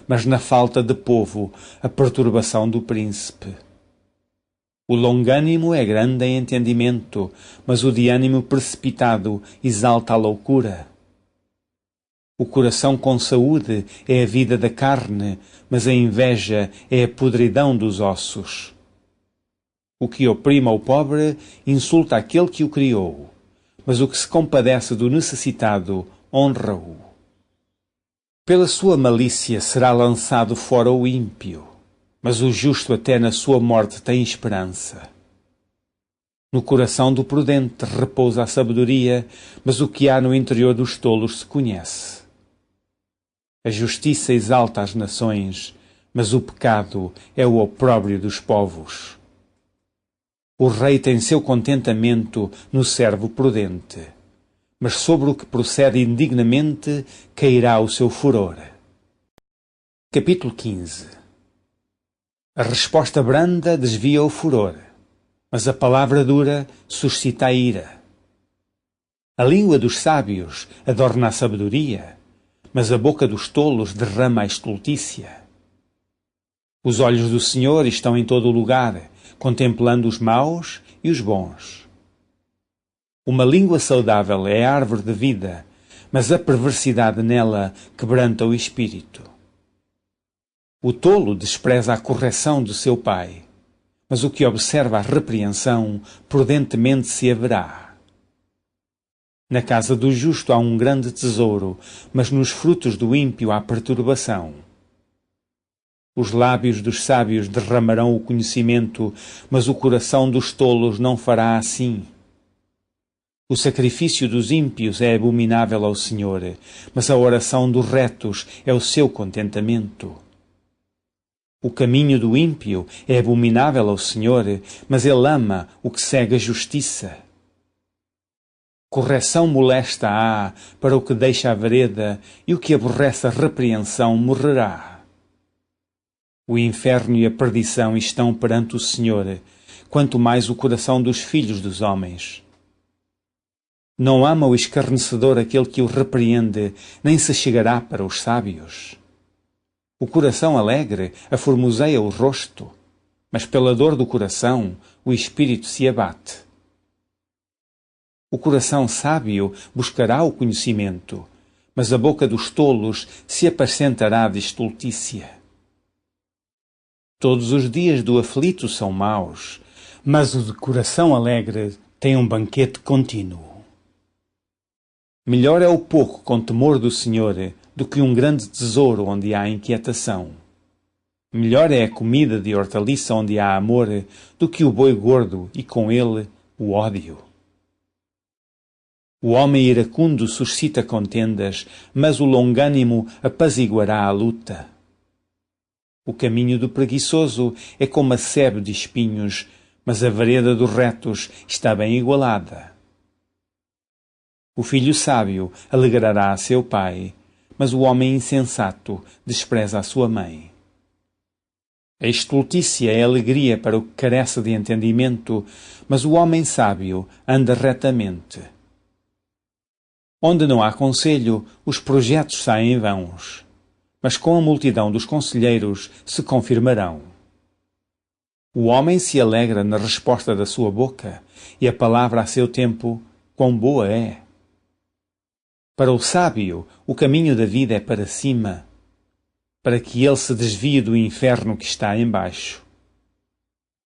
mas na falta de povo a perturbação do príncipe. O longânimo é grande em entendimento, mas o de ânimo precipitado exalta a loucura. O coração com saúde é a vida da carne, mas a inveja é a podridão dos ossos. O que oprime ao pobre insulta aquele que o criou, mas o que se compadece do necessitado honra-o. Pela sua malícia será lançado fora o ímpio, mas o justo até na sua morte tem esperança. No coração do prudente repousa a sabedoria, mas o que há no interior dos tolos se conhece. A justiça exalta as nações, mas o pecado é o opróbrio dos povos. O rei tem seu contentamento no servo prudente, mas sobre o que procede indignamente cairá o seu furor. Capítulo 15. A resposta branda desvia o furor, mas a palavra dura suscita a ira. A língua dos sábios adorna a sabedoria, mas a boca dos tolos derrama a estultícia. Os olhos do Senhor estão em todo o lugar, contemplando os maus e os bons. Uma língua saudável é a árvore de vida, mas a perversidade nela quebranta o espírito. O tolo despreza a correção de seu pai, mas o que observa a repreensão prudentemente se haverá. Na casa do justo há um grande tesouro, mas nos frutos do ímpio há perturbação. Os lábios dos sábios derramarão o conhecimento, mas o coração dos tolos não fará assim. O sacrifício dos ímpios é abominável ao Senhor, mas a oração dos retos é o seu contentamento. O caminho do ímpio é abominável ao Senhor, mas ele ama o que segue a justiça. Correção molesta há para o que deixa a vereda, e o que aborrece a repreensão morrerá. O inferno e a perdição estão perante o Senhor, quanto mais o coração dos filhos dos homens. Não ama o escarnecedor aquele que o repreende, nem se chegará para os sábios. O coração alegre aformoseia o rosto, mas pela dor do coração o espírito se abate. O coração sábio buscará o conhecimento, mas a boca dos tolos se apacentará de estultícia. Todos os dias do aflito são maus, mas o de coração alegre tem um banquete contínuo. Melhor é o pouco com temor do Senhor do que um grande tesouro onde há inquietação. Melhor é a comida de hortaliça onde há amor do que o boi gordo e com ele o ódio. O homem iracundo suscita contendas, mas o longânimo apaziguará a luta. O caminho do preguiçoso é como a sebe de espinhos, mas a vereda dos retos está bem igualada. O filho sábio alegrará a seu pai, mas o homem insensato despreza a sua mãe. A estultícia é alegria para o que carece de entendimento, mas o homem sábio anda retamente. Onde não há conselho, os projetos saem vãos, mas com a multidão dos conselheiros se confirmarão. O homem se alegra na resposta da sua boca, e a palavra a seu tempo, quão boa é. Para o sábio, o caminho da vida é para cima, para que ele se desvie do inferno que está embaixo.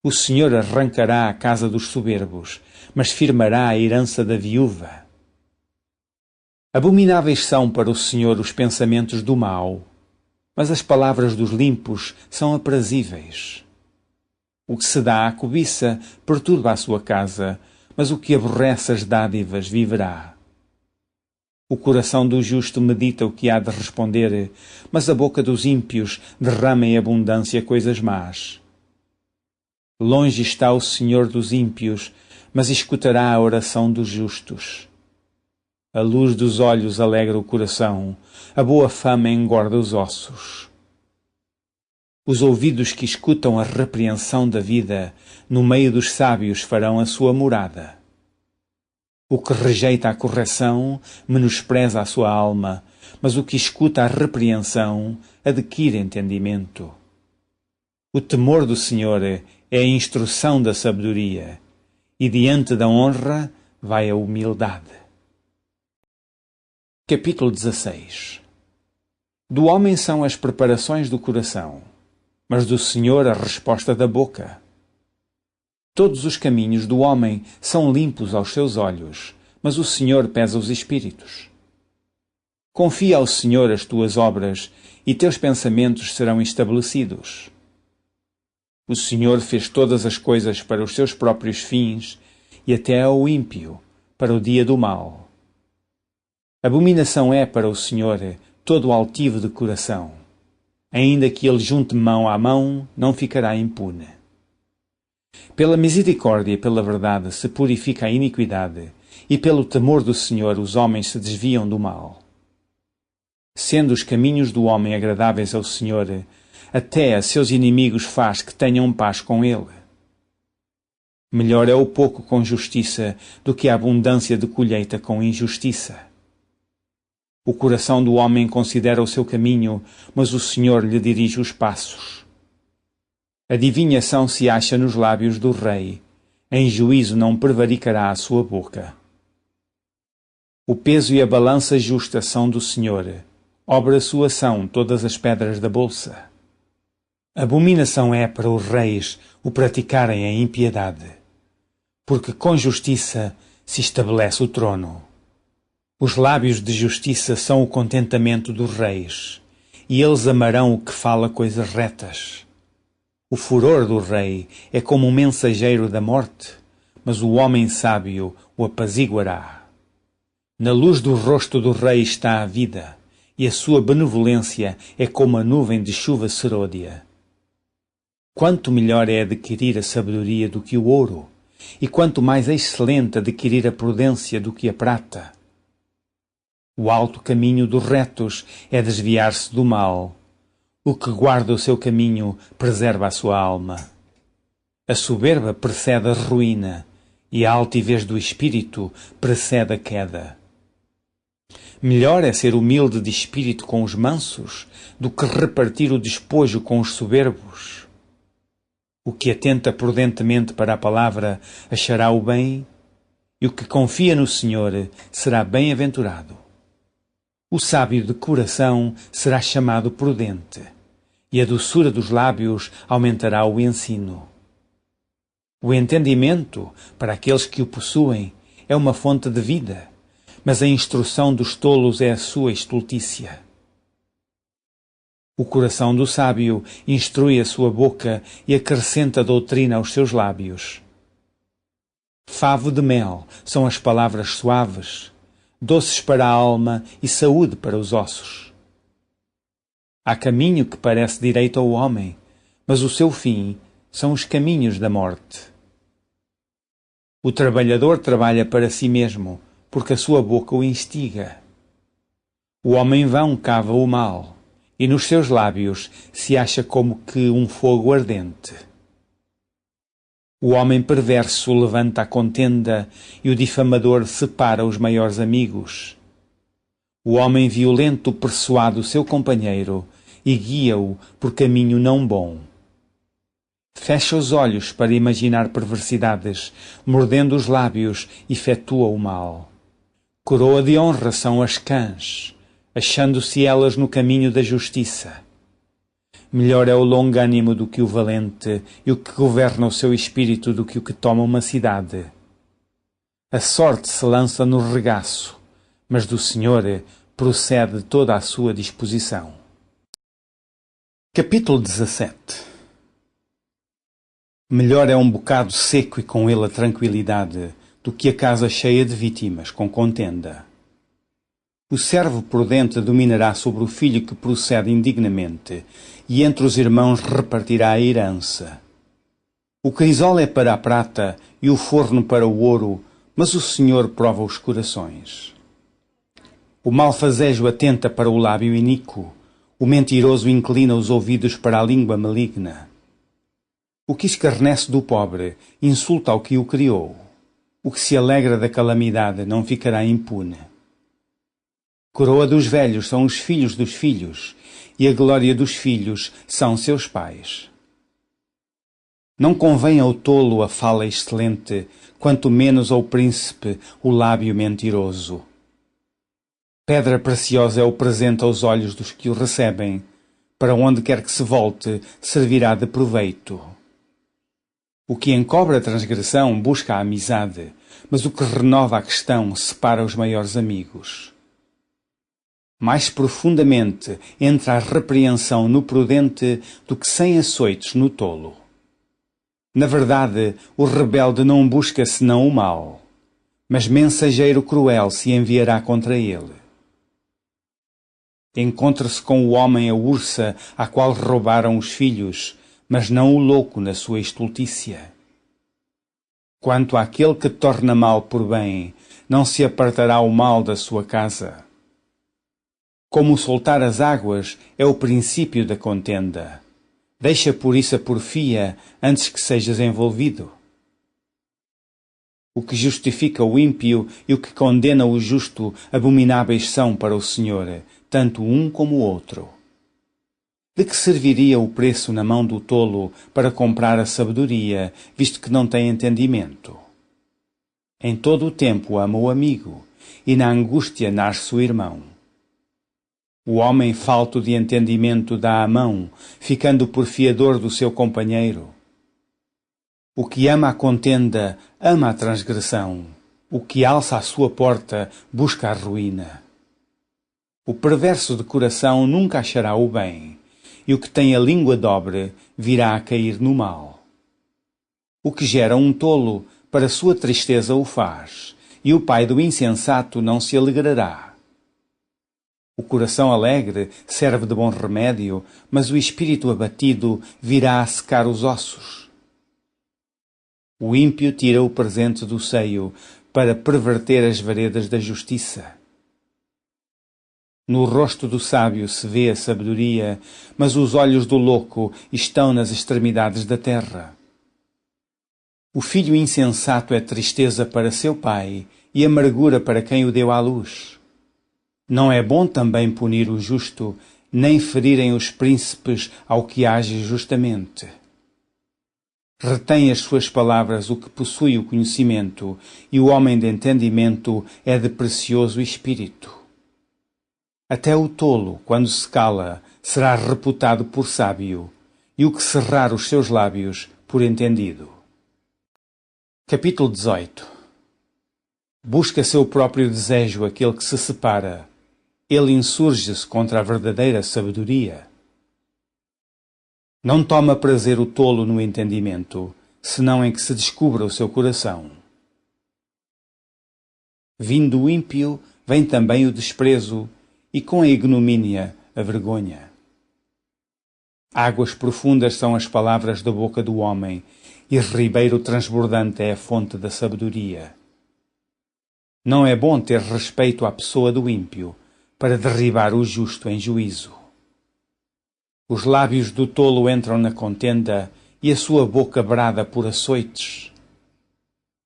O Senhor arrancará a casa dos soberbos, mas firmará a herança da viúva. Abomináveis são para o Senhor os pensamentos do mal, mas as palavras dos limpos são aprazíveis. O que se dá à cobiça perturba a sua casa, mas o que aborrece as dádivas viverá. O coração do justo medita o que há de responder, mas a boca dos ímpios derrama em abundância coisas más. Longe está o Senhor dos ímpios, mas escutará a oração dos justos. A luz dos olhos alegra o coração, a boa fama engorda os ossos. Os ouvidos que escutam a repreensão da vida, no meio dos sábios farão a sua morada. O que rejeita a correção menospreza a sua alma, mas o que escuta a repreensão adquire entendimento. O temor do Senhor é a instrução da sabedoria, e diante da honra vai a humildade. Capítulo 16. Do homem são as preparações do coração, mas do Senhor a resposta da boca. Todos os caminhos do homem são limpos aos seus olhos, mas o Senhor pesa os espíritos. Confia ao Senhor as tuas obras, e teus pensamentos serão estabelecidos. O Senhor fez todas as coisas para os seus próprios fins, e até ao ímpio, para o dia do mal. Abominação é para o Senhor todo o altivo de coração. Ainda que ele junte mão à mão, não ficará impune. Pela misericórdia e pela verdade se purifica a iniquidade, e pelo temor do Senhor os homens se desviam do mal. Sendo os caminhos do homem agradáveis ao Senhor, até a seus inimigos faz que tenham paz com ele. Melhor é o pouco com justiça do que a abundância de colheita com injustiça. O coração do homem considera o seu caminho, mas o Senhor lhe dirige os passos. A adivinhação se acha nos lábios do rei, em juízo não prevaricará a sua boca. O peso e a balança justa são do Senhor, obra sua são todas as pedras da bolsa. Abominação é para os reis o praticarem a impiedade, porque com justiça se estabelece o trono. Os lábios de justiça são o contentamento dos reis, e eles amarão o que fala coisas retas. O furor do rei é como um mensageiro da morte, mas o homem sábio o apaziguará. Na luz do rosto do rei está a vida, e a sua benevolência é como a nuvem de chuva serôdia. Quanto melhor é adquirir a sabedoria do que o ouro, e quanto mais excelente adquirir a prudência do que a prata. O alto caminho dos retos é desviar-se do mal. O que guarda o seu caminho preserva a sua alma. A soberba precede a ruína, e a altivez do espírito precede a queda. Melhor é ser humilde de espírito com os mansos do que repartir o despojo com os soberbos. O que atenta prudentemente para a palavra achará o bem, e o que confia no Senhor será bem-aventurado. O sábio de coração será chamado prudente, e a doçura dos lábios aumentará o ensino. O entendimento, para aqueles que o possuem, é uma fonte de vida, mas a instrução dos tolos é a sua estultícia. O coração do sábio instrui a sua boca e acrescenta doutrina aos seus lábios. Favo de mel são as palavras suaves, doces para a alma e saúde para os ossos. Há caminho que parece direito ao homem, mas o seu fim são os caminhos da morte. O trabalhador trabalha para si mesmo, porque a sua boca o instiga. O homem vão cava o mal, e nos seus lábios se acha como que um fogo ardente. O homem perverso levanta a contenda, e o difamador separa os maiores amigos. O homem violento persuade o seu companheiro, e guia-o por caminho não bom. Fecha os olhos para imaginar perversidades, mordendo os lábios, efetua o mal. Coroa de honra são as cãs, achando-se elas no caminho da justiça. Melhor é o longânimo do que o valente, e o que governa o seu espírito do que o que toma uma cidade. A sorte se lança no regaço, mas do Senhor procede toda a sua disposição. Capítulo 17. Melhor é um bocado seco e com ele a tranquilidade, do que a casa cheia de vítimas com contenda. O servo prudente dominará sobre o filho que procede indignamente, e entre os irmãos repartirá a herança. O crisol é para a prata e o forno para o ouro, mas o Senhor prova os corações. O malfazejo atenta para o lábio iníquo, o mentiroso inclina os ouvidos para a língua maligna. O que escarnece do pobre insulta ao que o criou. O que se alegra da calamidade não ficará impune. Coroa dos velhos são os filhos dos filhos, e a glória dos filhos são seus pais. Não convém ao tolo a fala excelente, quanto menos ao príncipe o lábio mentiroso. Pedra preciosa é o presente aos olhos dos que o recebem, para onde quer que se volte, servirá de proveito. O que encobre a transgressão busca a amizade, mas o que renova a questão separa os maiores amigos. Mais profundamente entra a repreensão no prudente do que 100 açoites no tolo. Na verdade, o rebelde não busca senão o mal, mas mensageiro cruel se enviará contra ele. Encontra-se com o homem a ursa à qual roubaram os filhos, mas não o louco na sua estultícia. Quanto àquele que torna mal por bem, não se apartará o mal da sua casa. Como soltar as águas é o princípio da contenda. Deixa por isso a porfia antes que sejas envolvido. O que justifica o ímpio e o que condena o justo abomináveis são para o Senhor, tanto um como o outro. De que serviria o preço na mão do tolo para comprar a sabedoria, visto que não tem entendimento? Em todo o tempo ama o amigo, e na angústia nasce o irmão. O homem falto de entendimento dá a mão, ficando por fiador do seu companheiro. O que ama a contenda, ama a transgressão. O que alça a sua porta, busca a ruína. O perverso de coração nunca achará o bem, e o que tem a língua dobre virá a cair no mal. O que gera um tolo, para sua tristeza o faz, e o pai do insensato não se alegrará. O coração alegre serve de bom remédio, mas o espírito abatido virá a secar os ossos. O ímpio tira o presente do seio para perverter as veredas da justiça. No rosto do sábio se vê a sabedoria, mas os olhos do louco estão nas extremidades da terra. O filho insensato é tristeza para seu pai e amargura para quem o deu à luz. Não é bom também punir o justo, nem ferirem os príncipes ao que age justamente. Retém as suas palavras o que possui o conhecimento, e o homem de entendimento é de precioso espírito. Até o tolo, quando se cala, será reputado por sábio, e o que cerrar os seus lábios, por entendido. Capítulo 18. Busca seu próprio desejo aquele que se separa. Ele insurge-se contra a verdadeira sabedoria. Não toma prazer o tolo no entendimento, senão em que se descubra o seu coração. Vindo o ímpio, vem também o desprezo, e com a ignomínia a vergonha. Águas profundas são as palavras da boca do homem, e ribeiro transbordante é a fonte da sabedoria. Não é bom ter respeito à pessoa do ímpio, para derribar o justo em juízo. Os lábios do tolo entram na contenda, e a sua boca brada por açoites.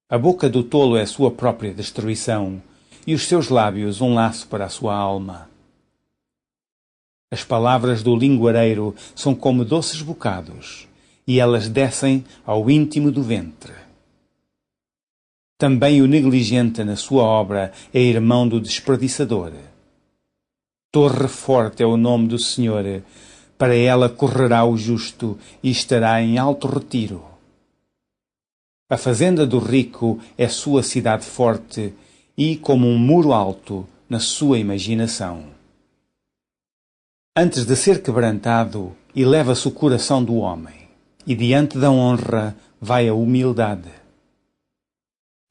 A boca do tolo é sua própria destruição, e os seus lábios um laço para a sua alma. As palavras do linguareiro são como doces bocados, e elas descem ao íntimo do ventre. Também o negligente na sua obra é irmão do desperdiçador. Torre forte é o nome do Senhor, para ela correrá o justo e estará em alto retiro. A fazenda do rico é sua cidade forte e como um muro alto na sua imaginação. Antes de ser quebrantado, eleva-se o coração do homem, e diante da honra vai a humildade.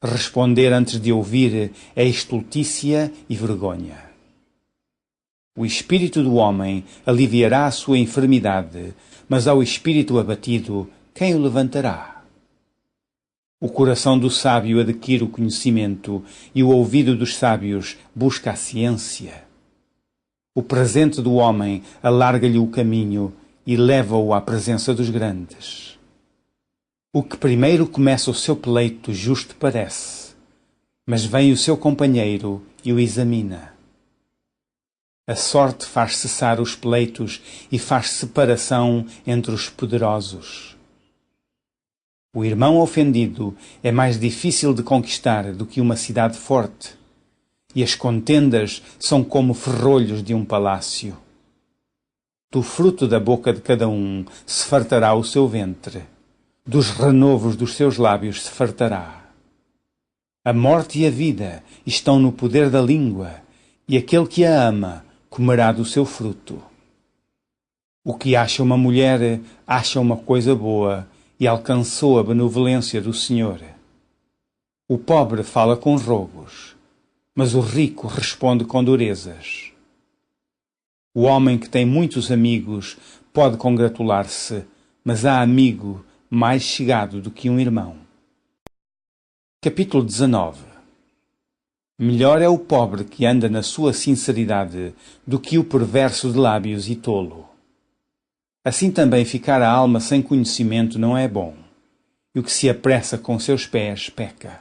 Responder antes de ouvir é estultícia e vergonha. O espírito do homem aliviará a sua enfermidade, mas ao espírito abatido, quem o levantará? O coração do sábio adquire o conhecimento, e o ouvido dos sábios busca a ciência. O presente do homem alarga-lhe o caminho e leva-o à presença dos grandes. O que primeiro começa o seu pleito justo parece, mas vem o seu companheiro e o examina. A sorte faz cessar os pleitos e faz separação entre os poderosos. O irmão ofendido é mais difícil de conquistar do que uma cidade forte, e as contendas são como ferrolhos de um palácio. Do fruto da boca de cada um se fartará o seu ventre, dos renovos dos seus lábios se fartará. A morte e a vida estão no poder da língua, e aquele que a ama comerá do seu fruto. O que acha uma mulher, acha uma coisa boa, e alcançou a benevolência do Senhor. O pobre fala com rogos, mas o rico responde com durezas. O homem que tem muitos amigos pode congratular-se, mas há amigo mais chegado do que um irmão. Capítulo 19. Melhor é o pobre que anda na sua sinceridade do que o perverso de lábios e tolo. Assim também ficar a alma sem conhecimento não é bom, e o que se apressa com seus pés peca.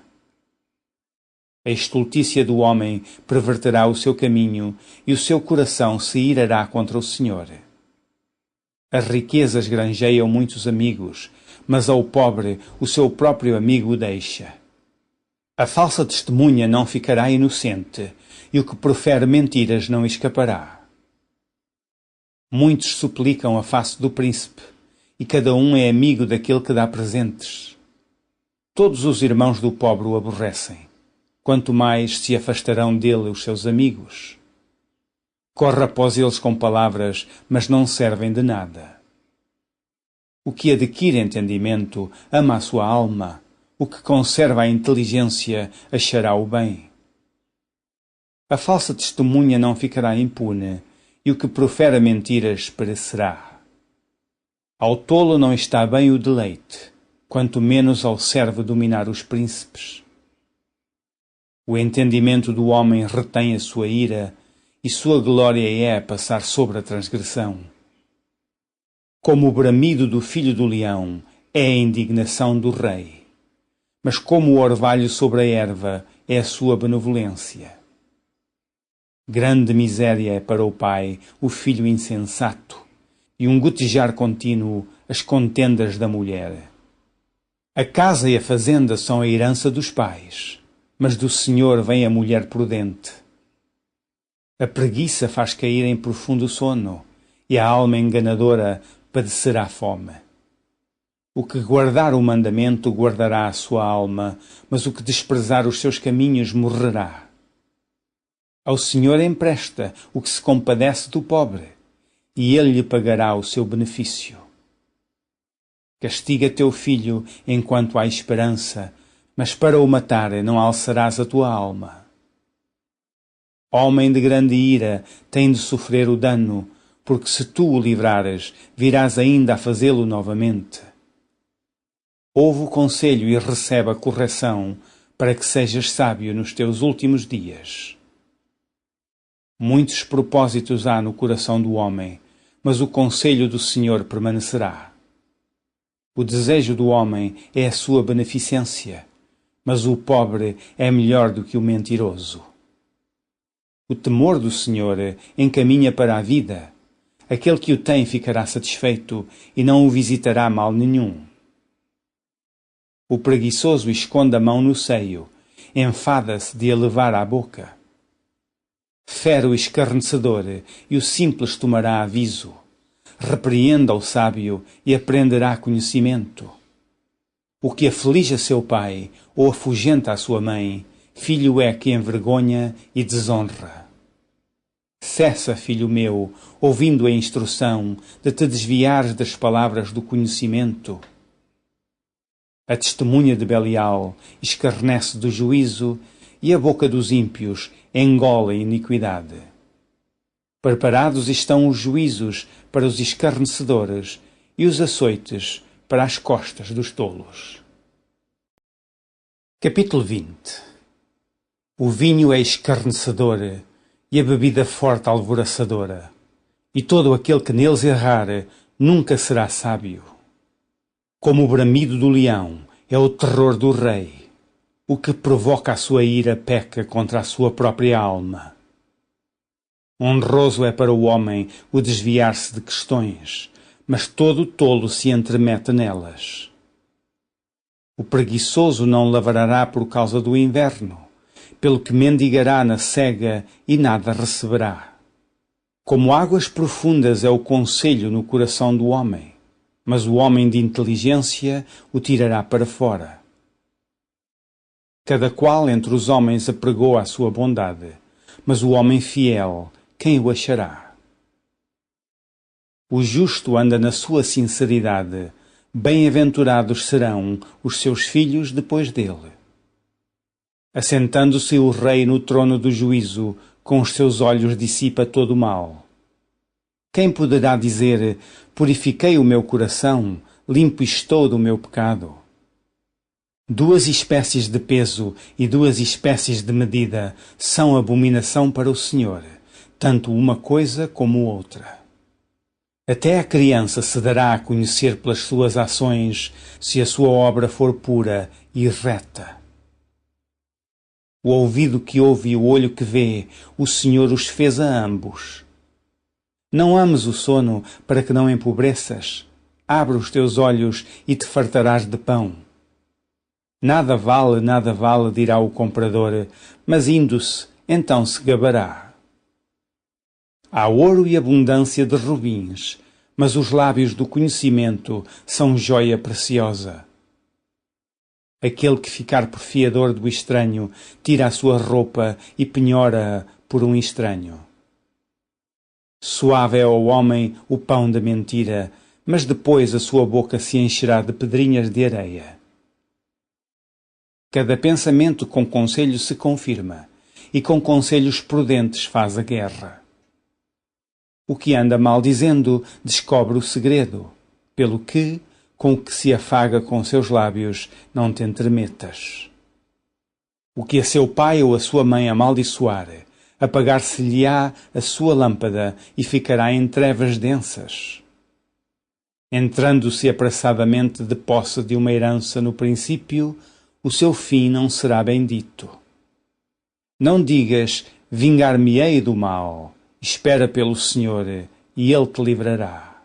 A estultícia do homem perverterá o seu caminho, e o seu coração se irará contra o Senhor. As riquezas granjeiam muitos amigos, mas ao pobre o seu próprio amigo o deixa. A falsa testemunha não ficará inocente, e o que profere mentiras não escapará. Muitos suplicam a face do príncipe, e cada um é amigo daquele que dá presentes. Todos os irmãos do pobre o aborrecem, quanto mais se afastarão dele os seus amigos. Corre após eles com palavras, mas não servem de nada. O que adquire entendimento ama a sua alma, o que conserva a inteligência achará o bem. A falsa testemunha não ficará impune, e o que profere mentiras perecerá. Ao tolo não está bem o deleite, quanto menos ao servo dominar os príncipes. O entendimento do homem retém a sua ira, e sua glória é passar sobre a transgressão. Como o bramido do filho do leão é a indignação do rei. mas como o orvalho sobre a erva é a sua benevolência. Grande miséria é para o pai o filho insensato, e um gotejar contínuo as contendas da mulher. A casa e a fazenda são a herança dos pais, mas do Senhor vem a mulher prudente. A preguiça faz cair em profundo sono, e a alma enganadora padecerá fome. O que guardar o mandamento guardará a sua alma, mas o que desprezar os seus caminhos morrerá. Ao Senhor empresta o que se compadece do pobre, e ele lhe pagará o seu benefício. Castiga teu filho enquanto há esperança, mas para o matar não alçarás a tua alma. Homem de grande ira tem de sofrer o dano, porque se tu o livrares, virás ainda a fazê-lo novamente. Ouve o conselho e recebe a correção, para que sejas sábio nos teus últimos dias. Muitos propósitos há no coração do homem, mas o conselho do Senhor permanecerá. O desejo do homem é a sua beneficência, mas o pobre é melhor do que o mentiroso. O temor do Senhor encaminha para a vida. Aquele que o tem ficará satisfeito e não o visitará mal nenhum. O preguiçoso esconde a mão no seio, enfada-se de a levar à boca. Fere o escarnecedor e o simples tomará aviso. Repreenda o sábio e aprenderá conhecimento. O que aflige a seu pai ou afugenta a sua mãe, filho é que envergonha e desonra. Cessa, filho meu, ouvindo a instrução, de te desviares das palavras do conhecimento. A testemunha de Belial escarnece do juízo, e a boca dos ímpios engole a iniquidade. Preparados estão os juízos para os escarnecedores e os açoites para as costas dos tolos. Capítulo 20. O vinho é escarnecedor e a bebida forte alvoraçadora, e todo aquele que neles errar nunca será sábio. Como o bramido do leão é o terror do rei, o que provoca a sua ira peca contra a sua própria alma. Honroso é para o homem o desviar-se de questões, mas todo tolo se entremete nelas. O preguiçoso não lavrará por causa do inverno, pelo que mendigará na cega e nada receberá. Como águas profundas é o conselho no coração do homem, mas o homem de inteligência o tirará para fora. Cada qual entre os homens apregoa a sua bondade, mas o homem fiel, quem o achará? O justo anda na sua sinceridade, bem-aventurados serão os seus filhos depois dele. Assentando-se o rei no trono do juízo, com os seus olhos dissipa todo o mal. Quem poderá dizer, purifiquei o meu coração, limpo estou do meu pecado? 2 espécies de peso e 2 espécies de medida são abominação para o Senhor, tanto uma coisa como outra. Até a criança se dará a conhecer pelas suas ações, se a sua obra for pura e reta. O ouvido que ouve e o olho que vê, o Senhor os fez a ambos. Não ames o sono para que não empobreças. Abre os teus olhos e te fartarás de pão. Nada vale, dirá o comprador, mas indo-se, então se gabará. Há ouro e abundância de rubins, mas os lábios do conhecimento são joia preciosa. Aquele que ficar por fiador do estranho tira a sua roupa e penhora-a por um estranho. Suave é ao homem o pão da mentira, mas depois a sua boca se encherá de pedrinhas de areia. Cada pensamento com conselho se confirma, e com conselhos prudentes faz a guerra. O que anda maldizendo descobre o segredo, pelo que, com o que se afaga com seus lábios, não te entremetas. O que a seu pai ou a sua mãe amaldiçoar, apagar-se-lhe-á a sua lâmpada e ficará em trevas densas. Entrando-se apressadamente de posse de uma herança no princípio, o seu fim não será bendito. Não digas, vingar-me-ei do mal, espera pelo Senhor, e Ele te livrará.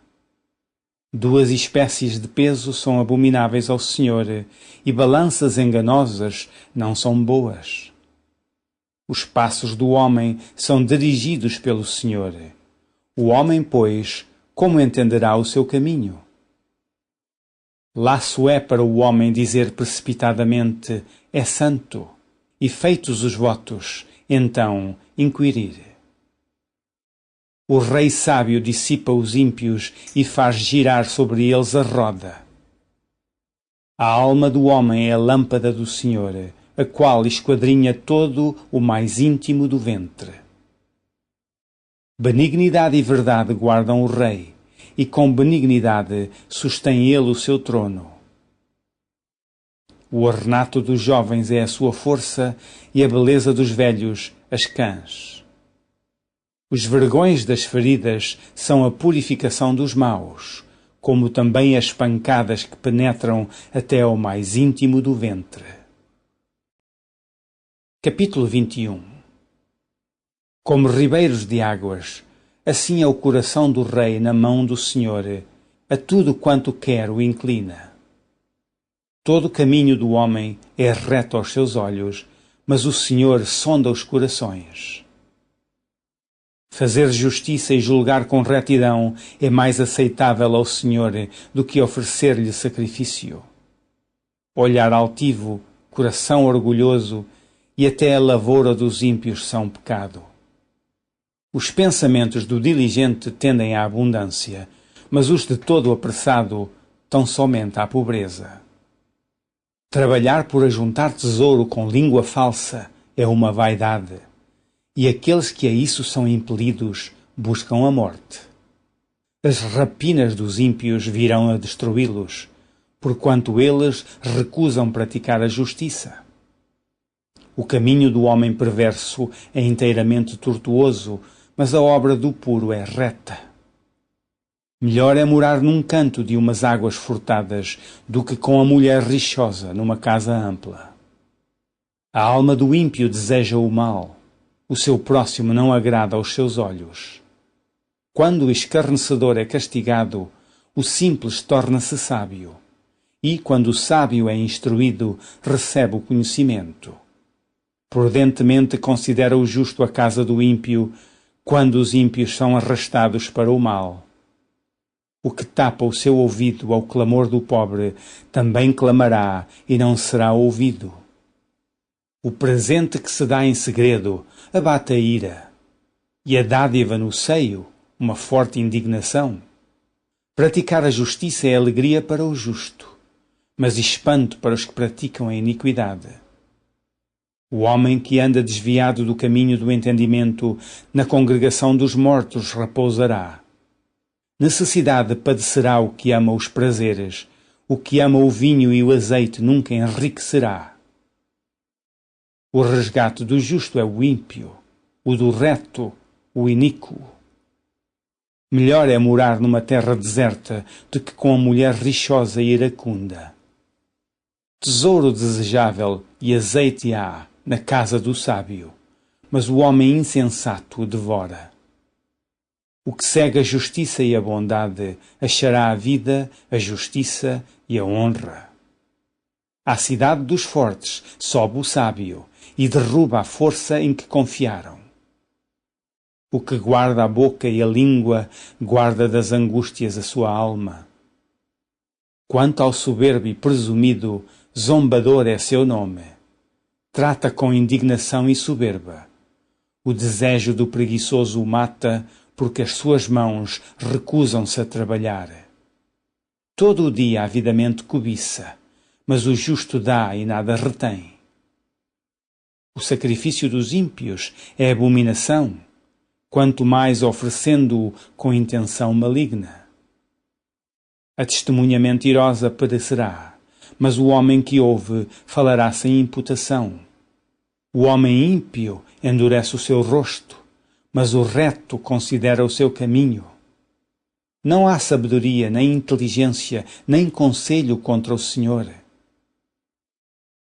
Duas espécies de peso são abomináveis ao Senhor, e balanças enganosas não são boas. Os passos do homem são dirigidos pelo Senhor. O homem, pois, como entenderá o seu caminho? Laço é para o homem dizer precipitadamente, é santo, e feitos os votos, então inquirir. O rei sábio dissipa os ímpios e faz girar sobre eles a roda. A alma do homem é a lâmpada do Senhor, a qual esquadrinha todo o mais íntimo do ventre. Benignidade e verdade guardam o rei, e com benignidade sustém ele o seu trono. O ornato dos jovens é a sua força, e a beleza dos velhos as cãs. Os vergões das feridas são a purificação dos maus, como também as pancadas que penetram até ao mais íntimo do ventre. Capítulo 21. Como ribeiros de águas, assim é o coração do rei na mão do Senhor, a tudo quanto quer o inclina. Todo o caminho do homem é reto aos seus olhos, mas o Senhor sonda os corações. Fazer justiça e julgar com retidão é mais aceitável ao Senhor do que oferecer-lhe sacrifício. Olhar altivo, coração orgulhoso e até a lavoura dos ímpios são pecado. Os pensamentos do diligente tendem à abundância, mas os de todo apressado tão somente à pobreza. Trabalhar por ajuntar tesouro com língua falsa é uma vaidade, e aqueles que a isso são impelidos buscam a morte. As rapinas dos ímpios virão a destruí-los, porquanto eles recusam praticar a justiça. O caminho do homem perverso é inteiramente tortuoso, mas a obra do puro é reta. Melhor é morar num canto de umas águas furtadas do que com a mulher rixosa numa casa ampla. A alma do ímpio deseja o mal, o seu próximo não agrada aos seus olhos. Quando o escarnecedor é castigado, o simples torna-se sábio, e quando o sábio é instruído, recebe o conhecimento. Prudentemente considera o justo a casa do ímpio, quando os ímpios são arrastados para o mal. O que tapa o seu ouvido ao clamor do pobre, também clamará e não será ouvido. O presente que se dá em segredo abate a ira, e a dádiva no seio, uma forte indignação. Praticar a justiça é alegria para o justo, mas espanto para os que praticam a iniquidade. O homem que anda desviado do caminho do entendimento, na congregação dos mortos repousará. Necessidade padecerá o que ama os prazeres, o que ama o vinho e o azeite nunca enriquecerá. O resgate do justo é o ímpio, o do reto, o iníquo. Melhor é morar numa terra deserta do que com a mulher rixosa e iracunda. Tesouro desejável e azeite há na casa do sábio, mas o homem insensato o devora. O que segue a justiça e a bondade achará a vida, a justiça e a honra. À cidade dos fortes sobe o sábio e derruba a força em que confiaram. O que guarda a boca e a língua guarda das angústias a sua alma. Quanto ao soberbo e presumido, zombador é seu nome. Trata com indignação e soberba. O desejo do preguiçoso o mata, porque as suas mãos recusam-se a trabalhar. Todo o dia avidamente cobiça, mas o justo dá e nada retém. O sacrifício dos ímpios é abominação, quanto mais oferecendo-o com intenção maligna. A testemunha mentirosa perecerá, mas o homem que ouve falará sem imputação. O homem ímpio endurece o seu rosto, mas o reto considera o seu caminho. Não há sabedoria, nem inteligência, nem conselho contra o Senhor.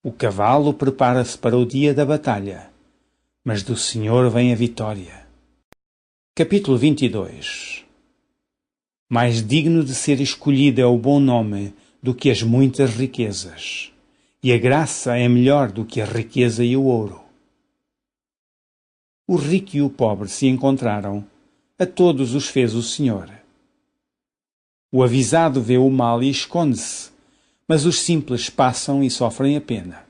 O cavalo prepara-se para o dia da batalha, mas do Senhor vem a vitória. Capítulo 22. Mais digno de ser escolhido é o bom nome do que as muitas riquezas, e a graça é melhor do que a riqueza e o ouro. O rico e o pobre se encontraram, a todos os fez o Senhor. O avisado vê o mal e esconde-se, mas os simples passam e sofrem a pena.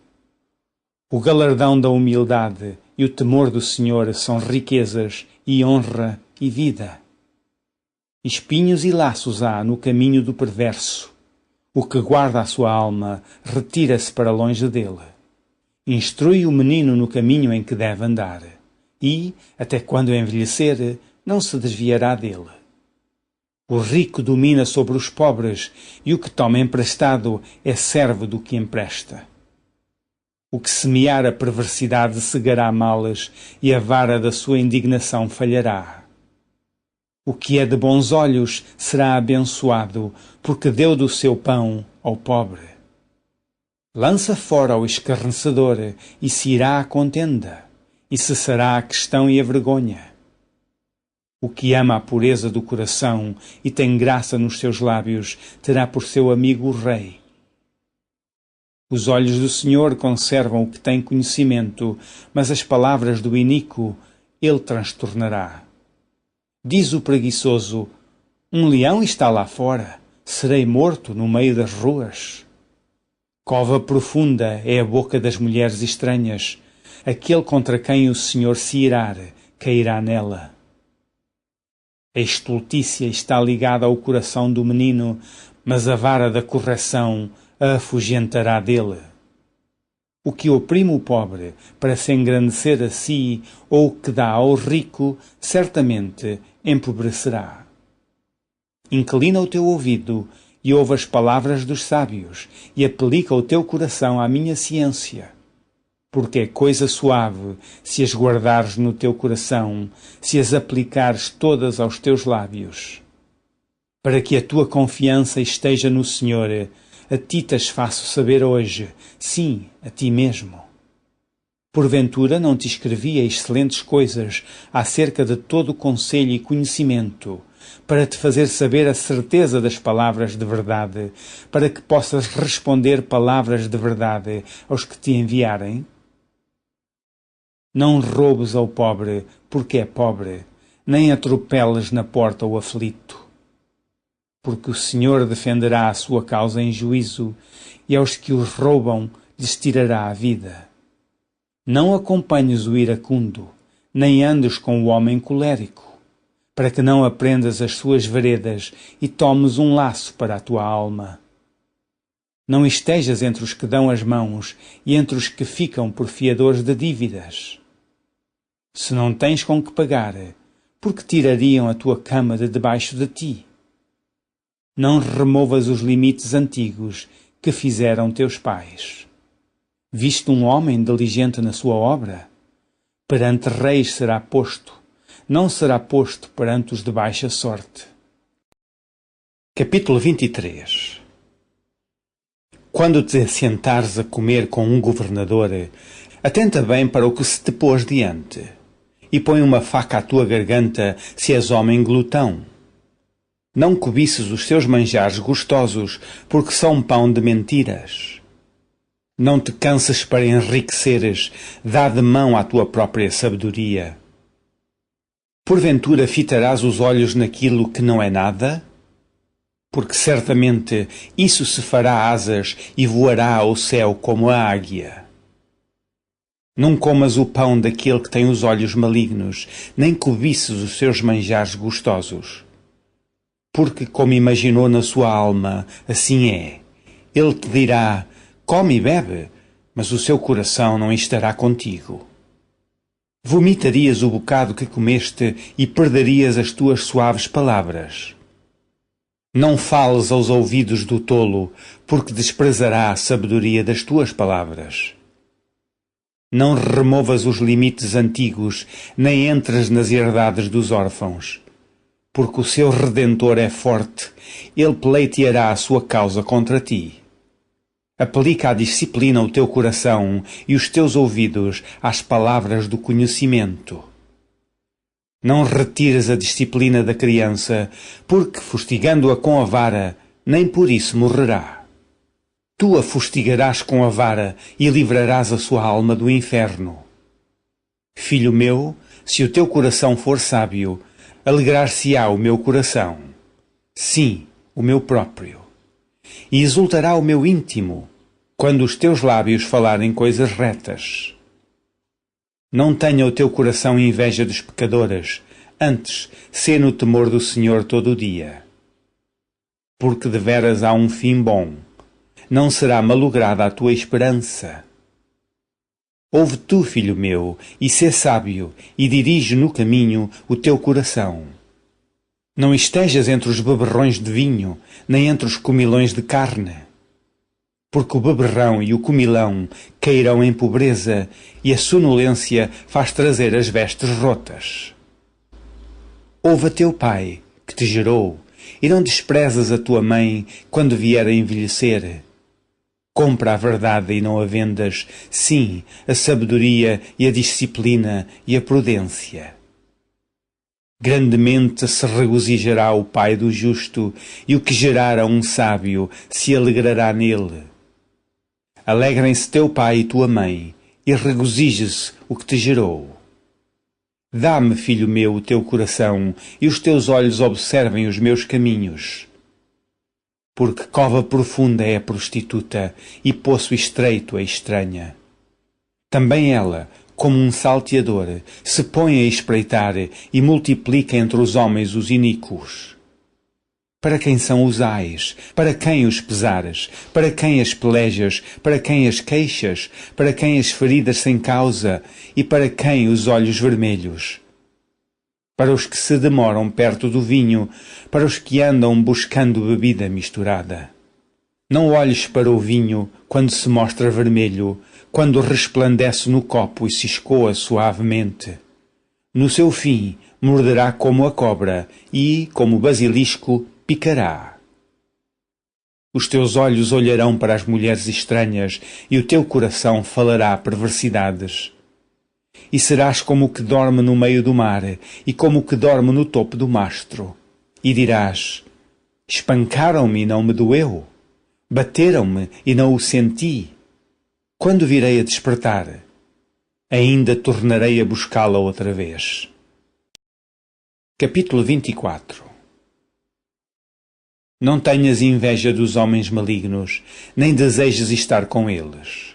O galardão da humildade e o temor do Senhor são riquezas e honra e vida. Espinhos e laços há no caminho do perverso. O que guarda a sua alma retira-se para longe dele. Instrui o menino no caminho em que deve andar, e, até quando envelhecer, não se desviará dele. O rico domina sobre os pobres, e o que toma emprestado é servo do que empresta. O que semear a perversidade cegará males, e a vara da sua indignação falhará. O que é de bons olhos será abençoado, porque deu do seu pão ao pobre. Lança fora o escarnecedor, e se irá a contenda, e cessará a questão e a vergonha. O que ama a pureza do coração e tem graça nos seus lábios, terá por seu amigo o rei. Os olhos do Senhor conservam o que tem conhecimento, mas as palavras do iníquo ele transtornará. Diz o preguiçoso: um leão está lá fora, serei morto no meio das ruas. Cova profunda é a boca das mulheres estranhas, aquele contra quem o Senhor se irar, cairá nela. A estultícia está ligada ao coração do menino, mas a vara da correção a afugentará dele. O que oprime o pobre para se engrandecer a si, ou o que dá ao rico, certamente empobrecerá. Inclina o teu ouvido e ouve as palavras dos sábios, e aplica o teu coração à minha ciência. Porque é coisa suave se as guardares no teu coração, se as aplicares todas aos teus lábios. Para que a tua confiança esteja no Senhor, a ti te faço saber hoje, sim, a ti mesmo. Porventura não te escrevi excelentes coisas acerca de todo o conselho e conhecimento, para te fazer saber a certeza das palavras de verdade, para que possas responder palavras de verdade aos que te enviarem? Não roubes ao pobre, porque é pobre, nem atropeles na porta o aflito. Porque o Senhor defenderá a sua causa em juízo, e aos que os roubam lhes tirará a vida. Não acompanhes o iracundo, nem andes com o homem colérico, para que não aprendas as suas veredas e tomes um laço para a tua alma. Não estejas entre os que dão as mãos e entre os que ficam por fiadores de dívidas. Se não tens com que pagar, por que tirariam a tua cama de debaixo de ti? Não removas os limites antigos que fizeram teus pais. Viste um homem diligente na sua obra? Perante reis será posto, não será posto perante os de baixa sorte. Capítulo 23. Quando te assentares a comer com um governador, atenta bem para o que se te pôs diante, e põe uma faca à tua garganta se és homem glutão. Não cobices os seus manjares gostosos, porque são pão de mentiras. Não te canses para enriqueceres, dá de mão à tua própria sabedoria. Porventura fitarás os olhos naquilo que não é nada? Porque certamente isso se fará asas e voará ao céu como a águia. Não comas o pão daquele que tem os olhos malignos, nem cobices os seus manjares gostosos. Porque, como imaginou na sua alma, assim é. Ele te dirá: come e bebe, mas o seu coração não estará contigo. Vomitarias o bocado que comeste e perderias as tuas suaves palavras. Não fales aos ouvidos do tolo, porque desprezará a sabedoria das tuas palavras. Não removas os limites antigos, nem entres nas herdades dos órfãos. Porque o seu Redentor é forte, ele pleiteará a sua causa contra ti. Aplica a disciplina o teu coração e os teus ouvidos às palavras do conhecimento. Não retires a disciplina da criança, porque, fustigando-a com a vara, nem por isso morrerá. Tu a fustigarás com a vara e livrarás a sua alma do inferno. Filho meu, se o teu coração for sábio, alegrar-se-á o meu coração. Sim, o meu próprio. E exultará o meu íntimo, quando os teus lábios falarem coisas retas. Não tenha o teu coração inveja dos pecadores, antes, sê no temor do Senhor todo o dia. Porque deveras há um fim bom, não será malograda a tua esperança. Ouve tu, filho meu, e sê sábio, e dirige no caminho o teu coração. Não estejas entre os beberrões de vinho, nem entre os comilões de carne. Porque o beberrão e o comilão cairão em pobreza, e a sonolência faz trazer as vestes rotas. Ouve a teu pai, que te gerou, e não desprezas a tua mãe quando vier a envelhecer. Compra a verdade e não a vendas, sim, a sabedoria e a disciplina e a prudência. Grandemente se regozijará o pai do justo, e o que gerar a um sábio se alegrará nele. Alegrem-se teu pai e tua mãe, e regozije-se o que te gerou. Dá-me, filho meu, o teu coração, e os teus olhos observem os meus caminhos. Porque cova profunda é a prostituta, e poço estreito a estranha. Também ela, como um salteador, se põe a espreitar e multiplica entre os homens os iníquos. Para quem são os ais? Para quem os pesares? Para quem as pelejas? Para quem as queixas? Para quem as feridas sem causa? E para quem os olhos vermelhos? Para os que se demoram perto do vinho, para os que andam buscando bebida misturada. Não olhes para o vinho quando se mostra vermelho, quando resplandece no copo e se escoa suavemente. No seu fim, morderá como a cobra e, como o basilisco, picará. Os teus olhos olharão para as mulheres estranhas e o teu coração falará perversidades. E serás como o que dorme no meio do mar e como o que dorme no topo do mastro. E dirás, espancaram-me e não me doeu. Bateram-me e não o senti. Quando virei a despertar, ainda tornarei a buscá-la outra vez. Capítulo 24. Não tenhas inveja dos homens malignos, nem desejes estar com eles.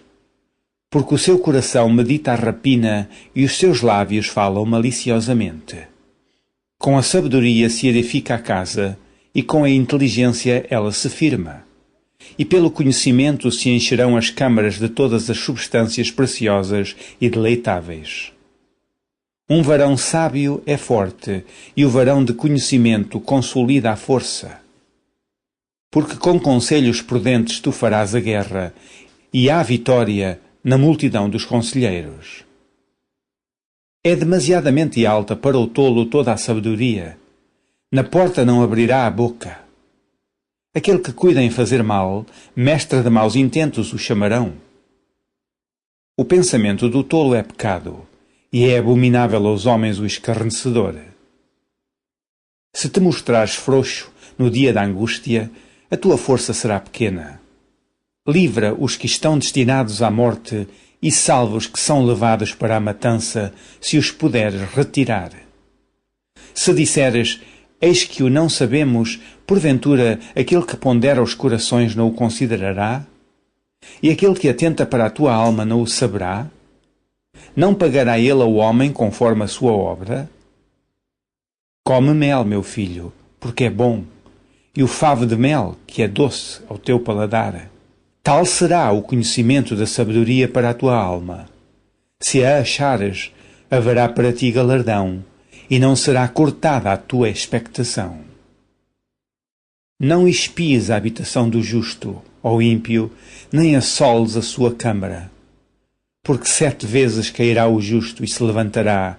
Porque o seu coração medita a rapina e os seus lábios falam maliciosamente. Com a sabedoria se edifica a casa, e com a inteligência ela se firma. E pelo conhecimento se encherão as câmaras de todas as substâncias preciosas e deleitáveis. Um varão sábio é forte, e o varão de conhecimento consolida a força. Porque com conselhos prudentes tu farás a guerra, e há vitória na multidão dos conselheiros. É demasiadamente alta para o tolo toda a sabedoria. Na porta não abrirá a boca. Aquele que cuida em fazer mal, mestre de maus intentos o chamarão. O pensamento do tolo é pecado, e é abominável aos homens o escarnecedor. Se te mostrares frouxo no dia da angústia, a tua força será pequena. Livra os que estão destinados à morte e salva os que são levados para a matança, se os puderes retirar. Se disseres, eis que o não sabemos, porventura aquele que pondera os corações não o considerará? E aquele que atenta para a tua alma não o saberá? Não pagará ele ao homem conforme a sua obra? Come mel, meu filho, porque é bom, e o favo de mel, que é doce ao teu paladar. Tal será o conhecimento da sabedoria para a tua alma. Se a achares, haverá para ti galardão, e não será cortada a tua expectação. Não espies a habitação do justo, ó ímpio, nem assoles a sua câmara. Porque 7 vezes cairá o justo e se levantará,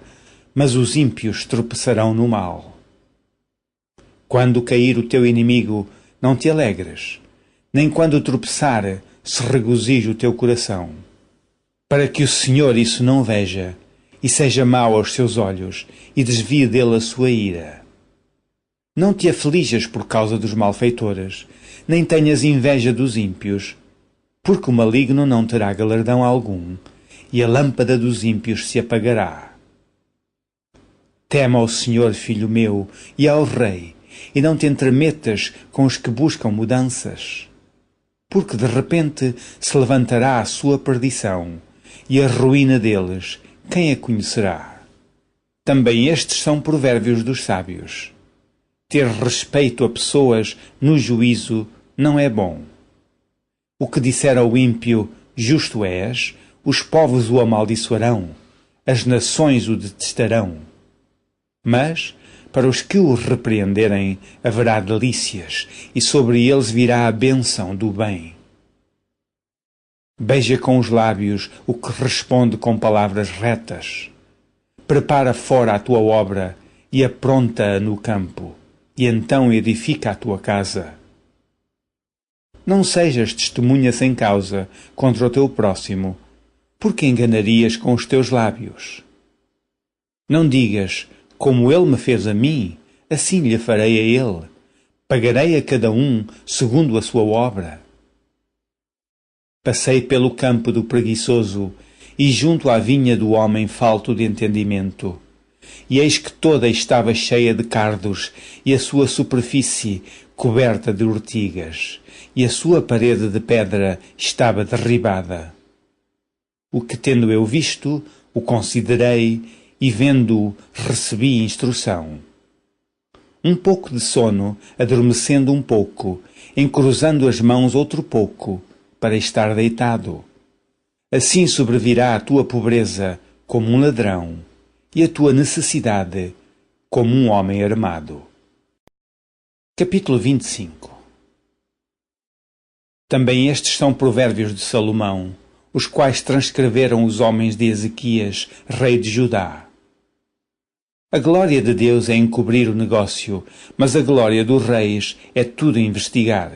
mas os ímpios tropeçarão no mal. Quando cair o teu inimigo, não te alegres, nem quando tropeçar, se regozije o teu coração. Para que o Senhor isso não veja, e seja mau aos seus olhos, e desvie dele a sua ira. Não te aflijas por causa dos malfeitores, nem tenhas inveja dos ímpios, porque o maligno não terá galardão algum, e a lâmpada dos ímpios se apagará. Tema ao Senhor, filho meu, e ao Rei, e não te entremetas com os que buscam mudanças, porque de repente se levantará a sua perdição, e a ruína deles, quem a conhecerá? Também estes são provérbios dos sábios. Ter respeito a pessoas no juízo não é bom. O que disser ao ímpio, justo és, os povos o amaldiçoarão, as nações o detestarão. Mas, para os que o repreenderem, haverá delícias, e sobre eles virá a bênção do bem. Beija com os lábios o que responde com palavras retas. Prepara fora a tua obra e apronta-a no campo, e então edifica a tua casa. Não sejas testemunha sem causa contra o teu próximo, porque enganarias com os teus lábios. Não digas, como ele me fez a mim, assim lhe farei a ele. Pagarei a cada um segundo a sua obra. Passei pelo campo do preguiçoso e junto à vinha do homem falto de entendimento. E eis que toda estava cheia de cardos, e a sua superfície coberta de urtigas, e a sua parede de pedra estava derribada. O que tendo eu visto, o considerei, e vendo-o, recebi instrução. Um pouco de sono, adormecendo um pouco, encruzando as mãos outro pouco, para estar deitado. Assim sobrevirá a tua pobreza como um ladrão, e a tua necessidade como um homem armado. Capítulo 25. Também estes são provérbios de Salomão, os quais transcreveram os homens de Ezequias, rei de Judá. A glória de Deus é encobrir o negócio, mas a glória dos reis é tudo investigar.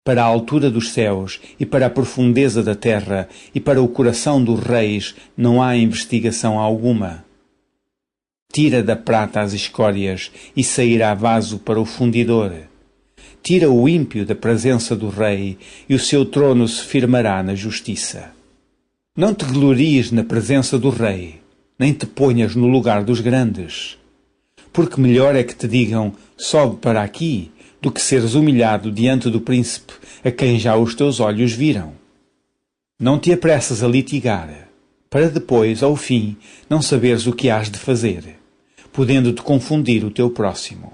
Para a altura dos céus, e para a profundeza da terra, e para o coração dos reis, não há investigação alguma. Tira da prata as escórias, e sairá vaso para o fundidor. Tira o ímpio da presença do rei, e o seu trono se firmará na justiça. Não te glories na presença do rei, nem te ponhas no lugar dos grandes. Porque melhor é que te digam, sobe para aqui, do que seres humilhado diante do príncipe, a quem já os teus olhos viram. Não te apressas a litigar, para depois, ao fim, não saberes o que hás de fazer, podendo-te confundir o teu próximo.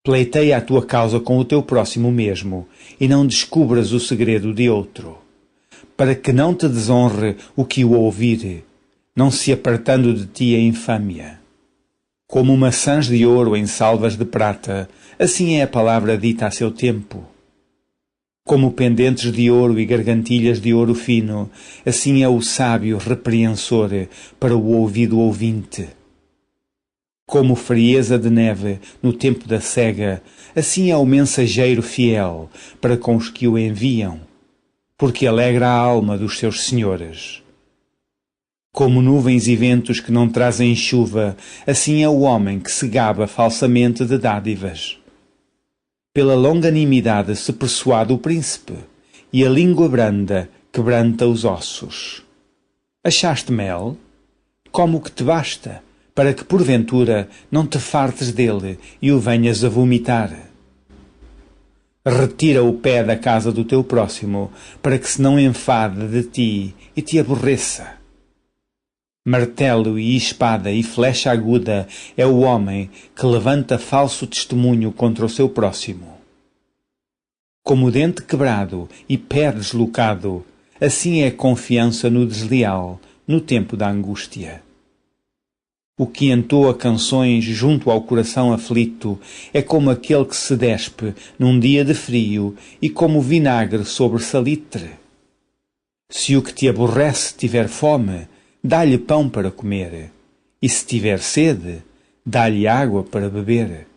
Pleiteia a tua causa com o teu próximo mesmo, e não descubras o segredo de outro, para que não te desonre o que o ouvir, não se apartando de ti a infâmia. Como maçãs de ouro em salvas de prata, assim é a palavra dita a seu tempo. Como pendentes de ouro e gargantilhas de ouro fino, assim é o sábio repreensor para o ouvido ouvinte. Como frieza de neve no tempo da cega, assim é o mensageiro fiel para com os que o enviam, porque alegra a alma dos seus senhores. Como nuvens e ventos que não trazem chuva, assim é o homem que se gaba falsamente de dádivas. Pela longanimidade se persuade o príncipe, e a língua branda quebranta os ossos. Achaste mel? Come o que te basta, para que porventura não te fartes dele e o venhas a vomitar. Retira o pé da casa do teu próximo, para que se não enfade de ti e te aborreça. Martelo e espada e flecha aguda é o homem que levanta falso testemunho contra o seu próximo. Como dente quebrado e pé deslocado, assim é a confiança no desleal, no tempo da angústia. O que entoa canções junto ao coração aflito é como aquele que se despe num dia de frio e como vinagre sobre salitre. Se o que te aborrece tiver fome, dá-lhe pão para comer, e se tiver sede, dá-lhe água para beber.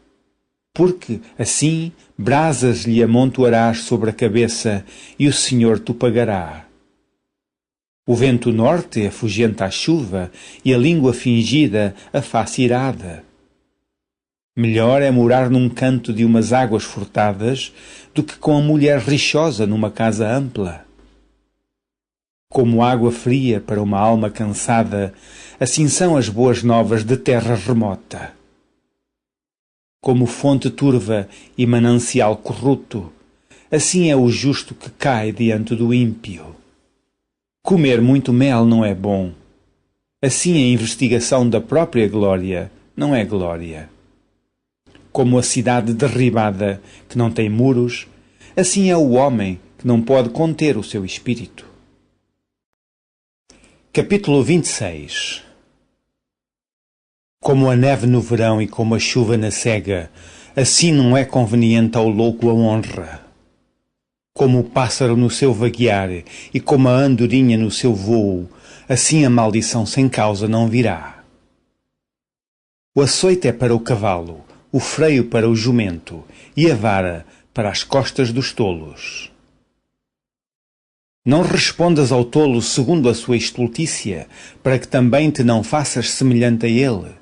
porque, assim, brasas lhe amontoarás sobre a cabeça, e o Senhor te pagará. O vento norte afugenta a chuva, e a língua fingida a face irada. Melhor é morar num canto de umas águas furtadas, do que com a mulher rixosa numa casa ampla. Como água fria para uma alma cansada, assim são as boas novas de terra remota. Como fonte turva e manancial corrupto, assim é o justo que cai diante do ímpio. Comer muito mel não é bom. Assim a investigação da própria glória não é glória. Como a cidade derribada, que não tem muros, assim é o homem que não pode conter o seu espírito. Capítulo 26. Como a neve no verão e como a chuva na cega, assim não é conveniente ao louco a honra. Como o pássaro no seu vaguear e como a andorinha no seu vôo, assim a maldição sem causa não virá. O açoite é para o cavalo, o freio para o jumento e a vara para as costas dos tolos. Não respondas ao tolo segundo a sua estultícia, para que também te não faças semelhante a ele.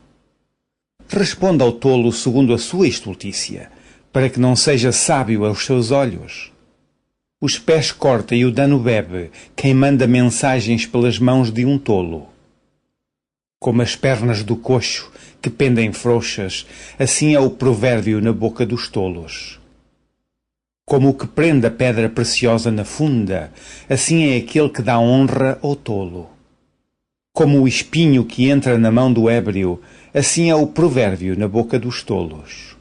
Responda ao tolo segundo a sua estultícia, para que não seja sábio aos seus olhos. Os pés corta e o dano bebe, quem manda mensagens pelas mãos de um tolo. Como as pernas do coxo, que pendem frouxas, assim é o provérbio na boca dos tolos. Como o que prende a pedra preciosa na funda, assim é aquele que dá honra ao tolo. Como o espinho que entra na mão do ébrio, assim é o provérbio na boca dos tolos.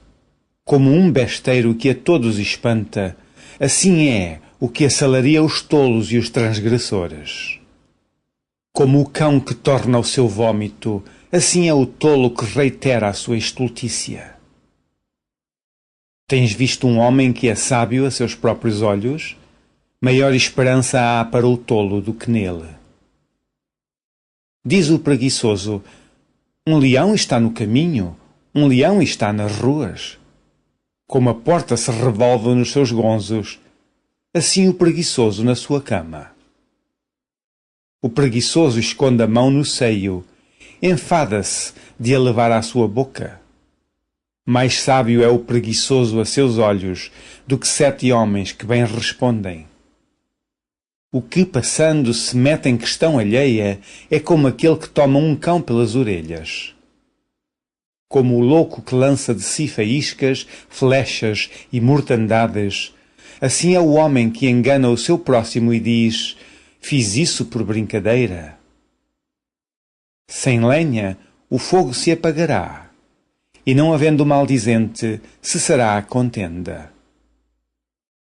Como um besteiro que a todos espanta, assim é o que assalaria os tolos e os transgressores. Como o cão que torna o seu vômito, assim é o tolo que reitera a sua estultícia. Tens visto um homem que é sábio a seus próprios olhos? Maior esperança há para o tolo do que nele. Diz o preguiçoso: um leão está no caminho, um leão está nas ruas. Como a porta se revolve nos seus gonzos, assim o preguiçoso na sua cama. O preguiçoso esconde a mão no seio, enfada-se de a levar à sua boca. Mais sábio é o preguiçoso a seus olhos do que 7 homens que bem respondem. O que, passando, se mete em questão alheia é como aquele que toma um cão pelas orelhas. Como o louco que lança de si faíscas, flechas e mortandades, assim é o homem que engana o seu próximo e diz: fiz isso por brincadeira. Sem lenha, o fogo se apagará, e não havendo maldizente, cessará a contenda.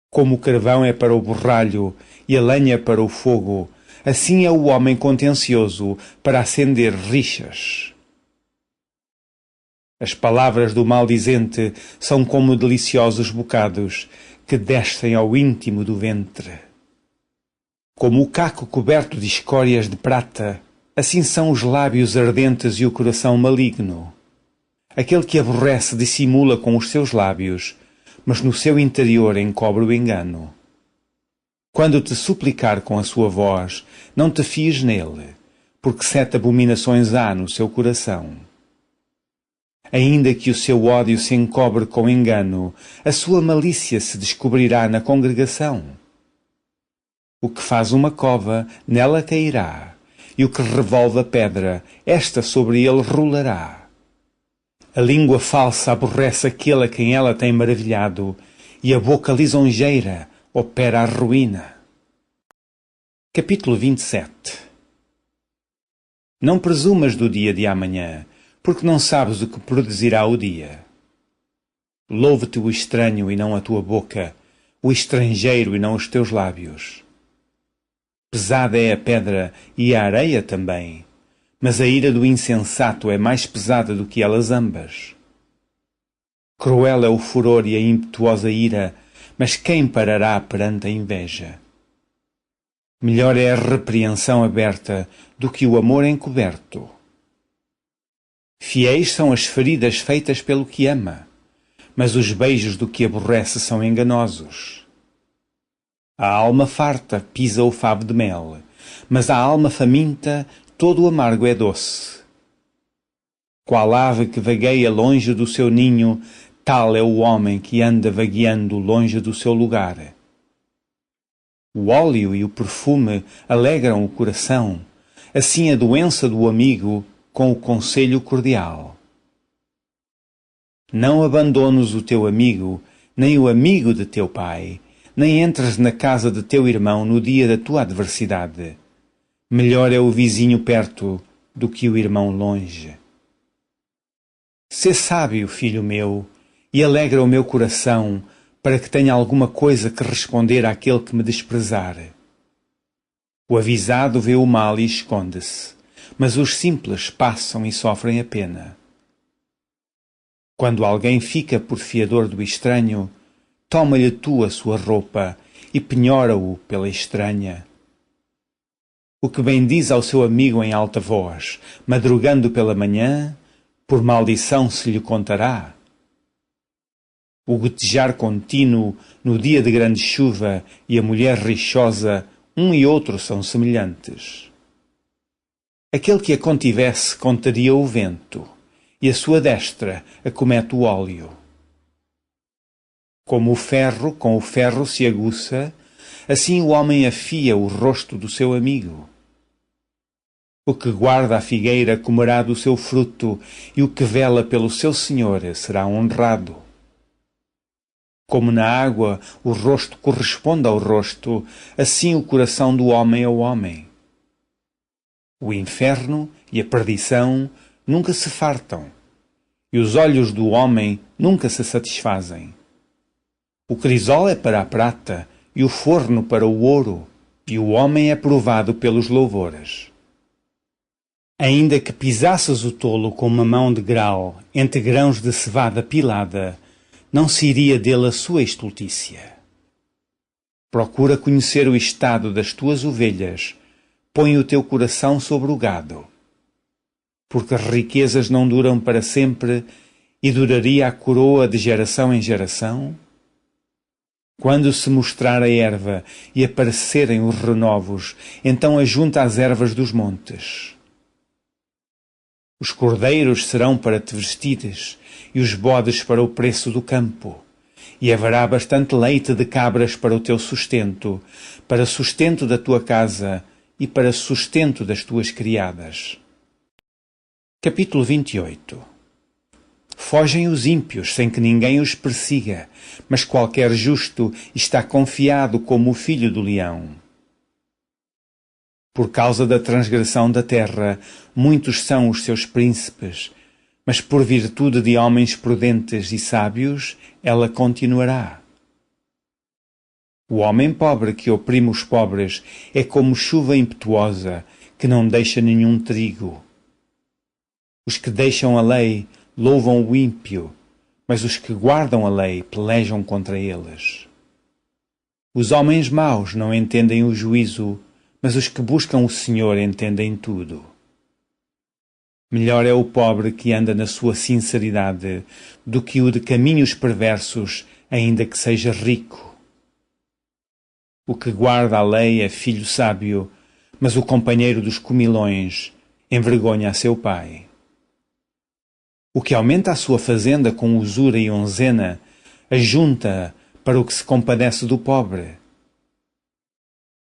Como o carvão é para o borralho e a lenha para o fogo, assim é o homem contencioso para acender rixas. As palavras do maldizente são como deliciosos bocados que descem ao íntimo do ventre. Como o caco coberto de escórias de prata, assim são os lábios ardentes e o coração maligno. Aquele que aborrece dissimula com os seus lábios, mas no seu interior encobre o engano. Quando te suplicar com a sua voz, não te fies nele, porque 7 abominações há no seu coração. Ainda que o seu ódio se encobre com engano, a sua malícia se descobrirá na congregação. O que faz uma cova, nela cairá, e o que revolve a pedra, esta sobre ele rolará. A língua falsa aborrece aquele a quem ela tem maravilhado, e a boca lisonjeira opera a ruína. Capítulo 27. Não presumas do dia de amanhã, porque não sabes o que produzirá o dia. Louve-te o estranho e não a tua boca, o estrangeiro e não os teus lábios. Pesada é a pedra e a areia também, mas a ira do insensato é mais pesada do que elas ambas. Cruel é o furor e a impetuosa ira, mas quem parará perante a inveja? Melhor é a repreensão aberta do que o amor encoberto. Fiéis são as feridas feitas pelo que ama, mas os beijos do que aborrece são enganosos. A alma farta pisa o favo de mel, mas a alma faminta todo o amargo é doce. Qual ave que vagueia longe do seu ninho, tal é o homem que anda vagueando longe do seu lugar. O óleo e o perfume alegram o coração, assim a doença do amigo com o conselho cordial. Não abandones o teu amigo, nem o amigo de teu pai, nem entres na casa de teu irmão no dia da tua adversidade. Melhor é o vizinho perto do que o irmão longe. Sê sábio, filho meu, e alegra o meu coração, para que tenha alguma coisa que responder àquele que me desprezar. O avisado vê o mal e esconde-se, mas os simples passam e sofrem a pena. Quando alguém fica por fiador do estranho, toma-lhe tu a sua roupa e penhora-o pela estranha. O que bendiz ao seu amigo em alta voz, madrugando pela manhã, por maldição se lhe contará. O gotejar contínuo no dia de grande chuva e a mulher rixosa, um e outro são semelhantes. Aquele que a contivesse contaria o vento, e a sua destra acomete o óleo. Como o ferro com o ferro se aguça, assim o homem afia o rosto do seu amigo. O que guarda a figueira comerá do seu fruto, e o que vela pelo seu senhor será honrado. Como na água o rosto corresponde ao rosto, assim o coração do homem ao homem. O inferno e a perdição nunca se fartam, e os olhos do homem nunca se satisfazem. O crisol é para a prata, e o forno para o ouro, e o homem é provado pelos louvores. Ainda que pisasses o tolo com uma mão de grau entre grãos de cevada pilada, não se iria dele a sua estultícia. Procura conhecer o estado das tuas ovelhas, põe o teu coração sobre o gado. Porque as riquezas não duram para sempre, e duraria a coroa de geração em geração? Quando se mostrar a erva e aparecerem os renovos, então ajunta as ervas dos montes. Os cordeiros serão para te vestires, e os bodes para o preço do campo. E haverá bastante leite de cabras para o teu sustento, para sustento da tua casa e para sustento das tuas criadas. Capítulo 28. Fogem os ímpios sem que ninguém os persiga, mas qualquer justo está confiado como o filho do leão. Por causa da transgressão da terra, muitos são os seus príncipes, mas por virtude de homens prudentes e sábios, ela continuará. O homem pobre que oprime os pobres é como chuva impetuosa, que não deixa nenhum trigo. Os que deixam a lei louvam o ímpio, mas os que guardam a lei pelejam contra eles. Os homens maus não entendem o juízo, mas os que buscam o Senhor entendem tudo. Melhor é o pobre que anda na sua sinceridade do que o de caminhos perversos, ainda que seja rico. O que guarda a lei é filho sábio, mas o companheiro dos comilões envergonha a seu pai. O que aumenta a sua fazenda com usura e onzena, ajunta para o que se compadece do pobre.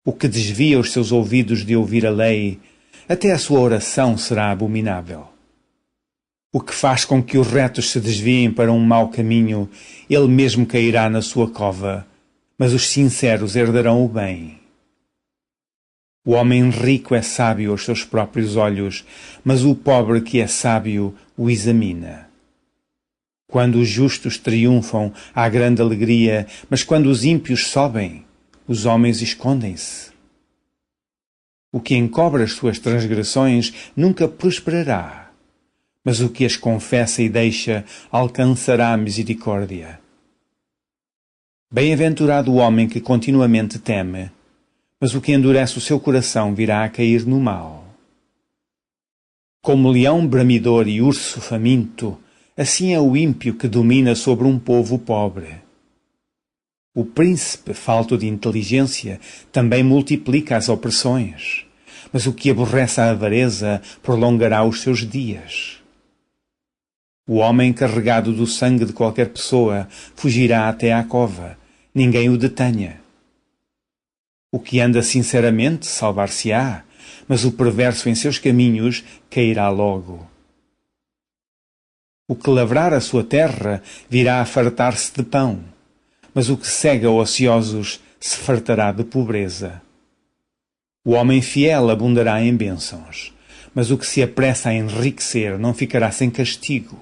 O que desvia os seus ouvidos de ouvir a lei, até a sua oração será abominável. O que faz com que os retos se desviem para um mau caminho, ele mesmo cairá na sua cova, mas os sinceros herdarão o bem. O homem rico é sábio aos seus próprios olhos, mas o pobre que é sábio o examina. Quando os justos triunfam, há grande alegria, mas quando os ímpios sobem, os homens escondem-se. O que encobre as suas transgressões nunca prosperará, mas o que as confessa e deixa alcançará a misericórdia. Bem-aventurado o homem que continuamente teme, mas o que endurece o seu coração virá a cair no mal. Como leão bramidor e urso faminto, assim é o ímpio que domina sobre um povo pobre. O príncipe, falto de inteligência, também multiplica as opressões, mas o que aborrece a avareza prolongará os seus dias. O homem carregado do sangue de qualquer pessoa fugirá até à cova, ninguém o detenha. O que anda sinceramente salvar-se-á, mas o perverso em seus caminhos cairá logo. O que lavrar a sua terra virá a fartar-se de pão, mas o que cega ociosos se fartará de pobreza. O homem fiel abundará em bênçãos, mas o que se apressa a enriquecer não ficará sem castigo.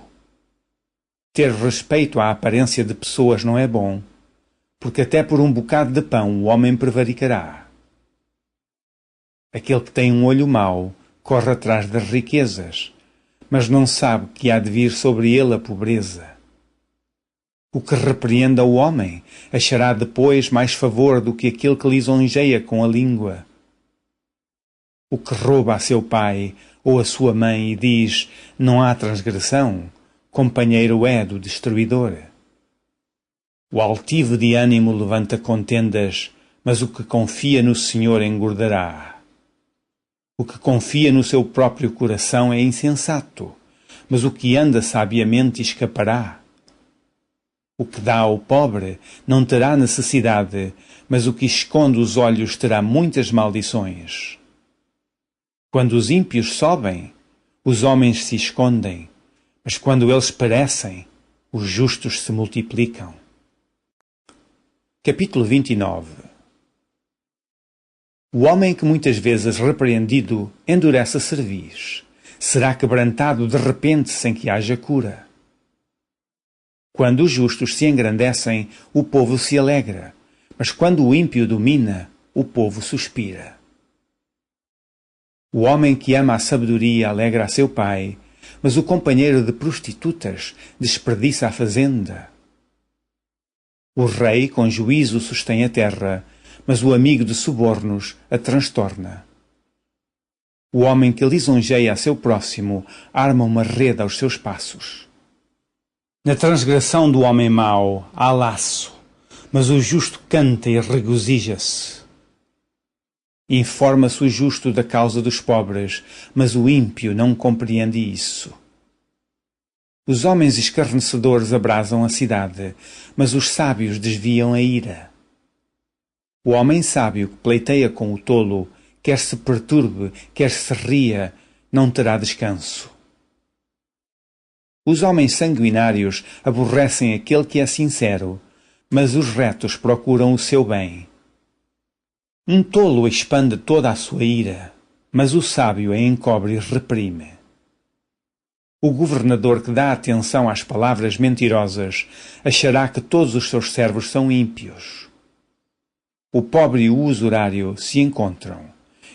Ter respeito à aparência de pessoas não é bom, porque até por um bocado de pão o homem prevaricará. Aquele que tem um olho mau corre atrás das riquezas, mas não sabe que há de vir sobre ele a pobreza. O que repreende ao homem achará depois mais favor do que aquele que lisonjeia com a língua. O que rouba a seu pai ou a sua mãe e diz, não há transgressão, companheiro é do destruidor. O altivo de ânimo levanta contendas, mas o que confia no Senhor engordará. O que confia no seu próprio coração é insensato, mas o que anda sabiamente escapará. O que dá ao pobre não terá necessidade, mas o que esconde os olhos terá muitas maldições. Quando os ímpios sobem, os homens se escondem, mas quando eles perecem, os justos se multiplicam. Capítulo 29. O homem que muitas vezes repreendido endurece a cerviz, será quebrantado de repente sem que haja cura. Quando os justos se engrandecem, o povo se alegra, mas quando o ímpio domina, o povo suspira. O homem que ama a sabedoria alegra a seu pai, mas o companheiro de prostitutas desperdiça a fazenda. O rei com juízo sustém a terra, mas o amigo de subornos a transtorna. O homem que lisonjeia a seu próximo arma uma rede aos seus passos. Na transgressão do homem mau há laço, mas o justo canta e regozija-se. Informa-se o justo da causa dos pobres, mas o ímpio não compreende isso. Os homens escarnecedores abrasam a cidade, mas os sábios desviam a ira. O homem sábio que pleiteia com o tolo, quer se perturbe, quer se ria, não terá descanso. Os homens sanguinários aborrecem aquele que é sincero, mas os retos procuram o seu bem. Um tolo expande toda a sua ira, mas o sábio a encobre e reprime. O governador que dá atenção às palavras mentirosas achará que todos os seus servos são ímpios. O pobre e o usurário se encontram,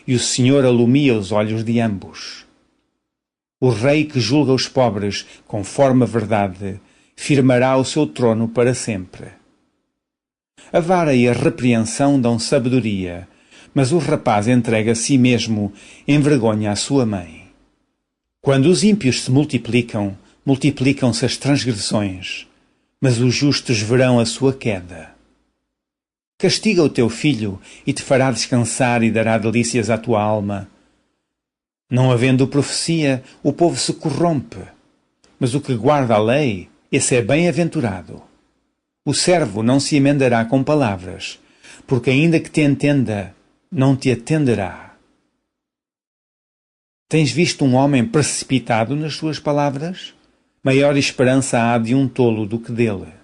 e o Senhor alumia os olhos de ambos. O rei que julga os pobres conforme a verdade firmará o seu trono para sempre. A vara e a repreensão dão sabedoria, mas o rapaz entrega a si mesmo envergonha a sua mãe. Quando os ímpios se multiplicam, multiplicam-se as transgressões, mas os justos verão a sua queda. Castiga o teu filho e te fará descansar e dará delícias à tua alma. Não havendo profecia, o povo se corrompe, mas o que guarda a lei, esse é bem-aventurado. O servo não se emendará com palavras, porque ainda que te entenda, não te atenderá. Tens visto um homem precipitado nas suas palavras? Maior esperança há de um tolo do que dele.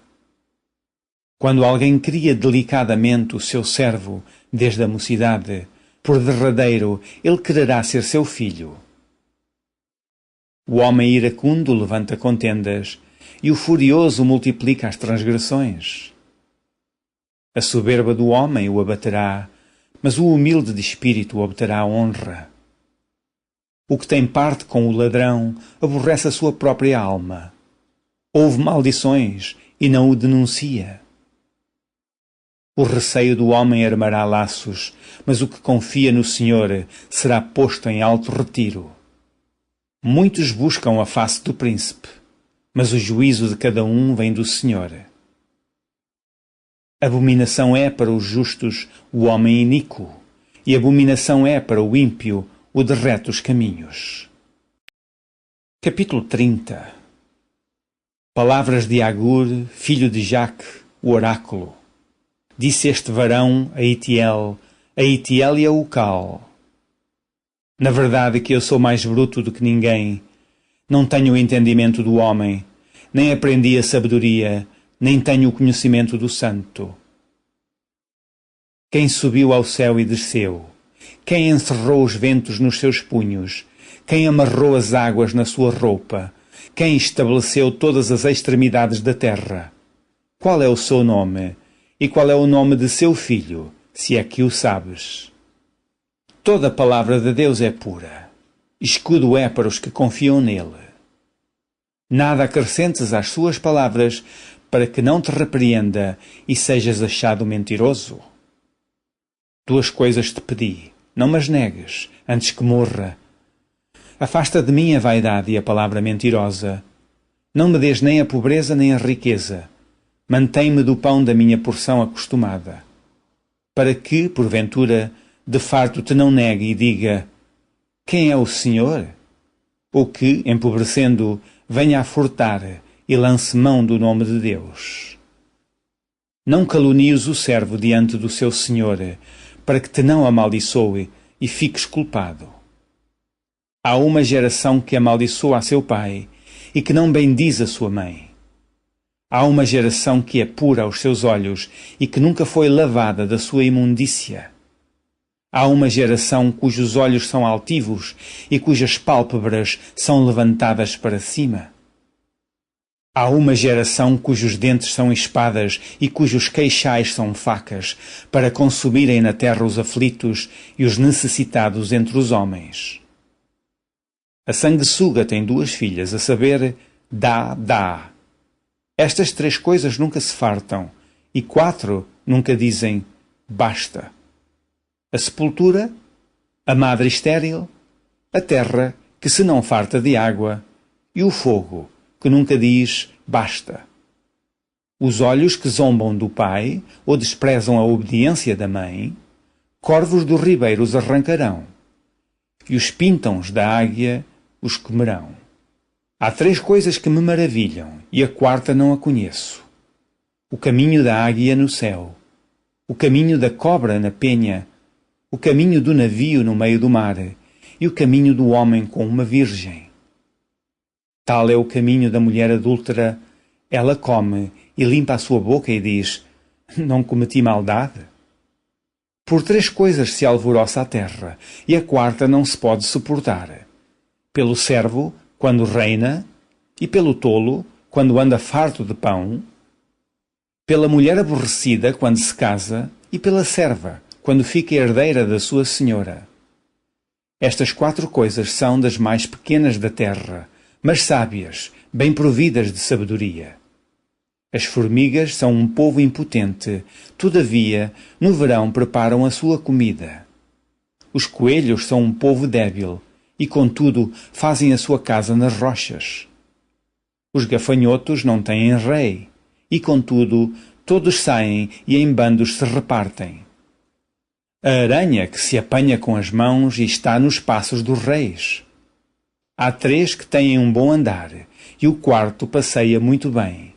Quando alguém cria delicadamente o seu servo desde a mocidade, por derradeiro ele quererá ser seu filho. O homem iracundo levanta contendas, e o furioso multiplica as transgressões. A soberba do homem o abaterá, mas o humilde de espírito obterá honra. O que tem parte com o ladrão aborrece a sua própria alma. Ouve maldições e não o denuncia. O receio do homem armará laços, mas o que confia no Senhor será posto em alto retiro. Muitos buscam a face do príncipe, mas o juízo de cada um vem do Senhor. Abominação é para os justos o homem iníquo, e abominação é para o ímpio o de retos caminhos. Capítulo 30. Palavras de Agur, filho de Jaque, o oráculo. Disse este varão a Itiel e a Ucal: Na verdade que eu sou mais bruto do que ninguém. Não tenho o entendimento do homem, nem aprendi a sabedoria, nem tenho o conhecimento do santo. Quem subiu ao céu e desceu? Quem encerrou os ventos nos seus punhos? Quem amarrou as águas na sua roupa? Quem estabeleceu todas as extremidades da terra? Qual é o seu nome? E qual é o nome de seu filho, se é que o sabes? Toda a palavra de Deus é pura. Escudo é para os que confiam nele. Nada acrescentes às suas palavras, para que não te repreenda e sejas achado mentiroso. 2 coisas te pedi, não mas negues, antes que morra. Afasta de mim a vaidade e a palavra mentirosa. Não me des nem a pobreza nem a riqueza. Mantém-me do pão da minha porção acostumada. Para que, porventura, de farto te não negue e diga: quem é o Senhor? Ou que, empobrecendo, venha a furtar e lance mão do nome de Deus. Não calunies o servo diante do seu Senhor, para que te não amaldiçoe e fiques culpado. Há uma geração que amaldiçoa a seu pai e que não bendiz a sua mãe. Há uma geração que é pura aos seus olhos e que nunca foi lavada da sua imundícia. Há uma geração cujos olhos são altivos e cujas pálpebras são levantadas para cima. Há uma geração cujos dentes são espadas e cujos queixais são facas, para consumirem na terra os aflitos e os necessitados entre os homens. A sanguessuga tem 2 filhas, a saber, Dá. Estas 3 coisas nunca se fartam, e 4 nunca dizem basta. A sepultura, a madre estéril, a terra que se não farta de água, e o fogo, que nunca diz basta. Os olhos que zombam do pai ou desprezam a obediência da mãe, corvos dos ribeiros arrancarão, e os pintões da águia os comerão. Há 3 coisas que me maravilham, e a 4ª não a conheço: o caminho da águia no céu, o caminho da cobra na penha, o caminho do navio no meio do mar, e o caminho do homem com uma virgem. Tal é o caminho da mulher adúltera. Ela come e limpa a sua boca e diz: não cometi maldade. Por 3 coisas se alvoroça a terra, e a 4ª não se pode suportar: pelo servo, quando reina, e pelo tolo, quando anda farto de pão, pela mulher aborrecida, quando se casa, e pela serva, quando fica herdeira da sua senhora. Estas 4 coisas são das mais pequenas da terra, mas sábias, bem providas de sabedoria. As formigas são um povo impotente, todavia, no verão preparam a sua comida. Os coelhos são um povo débil, e contudo fazem a sua casa nas rochas. Os gafanhotos não têm rei, e contudo todos saem e em bandos se repartem. A aranha que se apanha com as mãos e está nos passos dos reis. Há 3 que têm um bom andar, e o 4º passeia muito bem.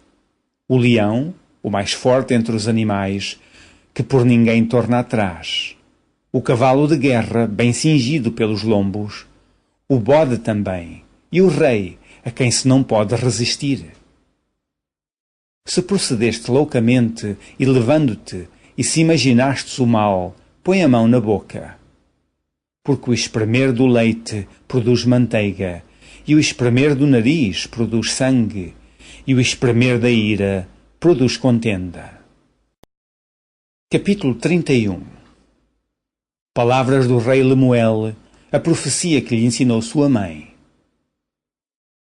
O leão, o mais forte entre os animais, que por ninguém torna atrás. O cavalo de guerra, bem cingido pelos lombos. O bode também, e o rei, a quem se não pode resistir. Se procedeste loucamente e levando-te, e se imaginastes o mal, põe a mão na boca. Porque o espremer do leite produz manteiga, e o espremer do nariz produz sangue, e o espremer da ira produz contenda. Capítulo 31. Palavras do rei Lemuel, a profecia que lhe ensinou sua mãe.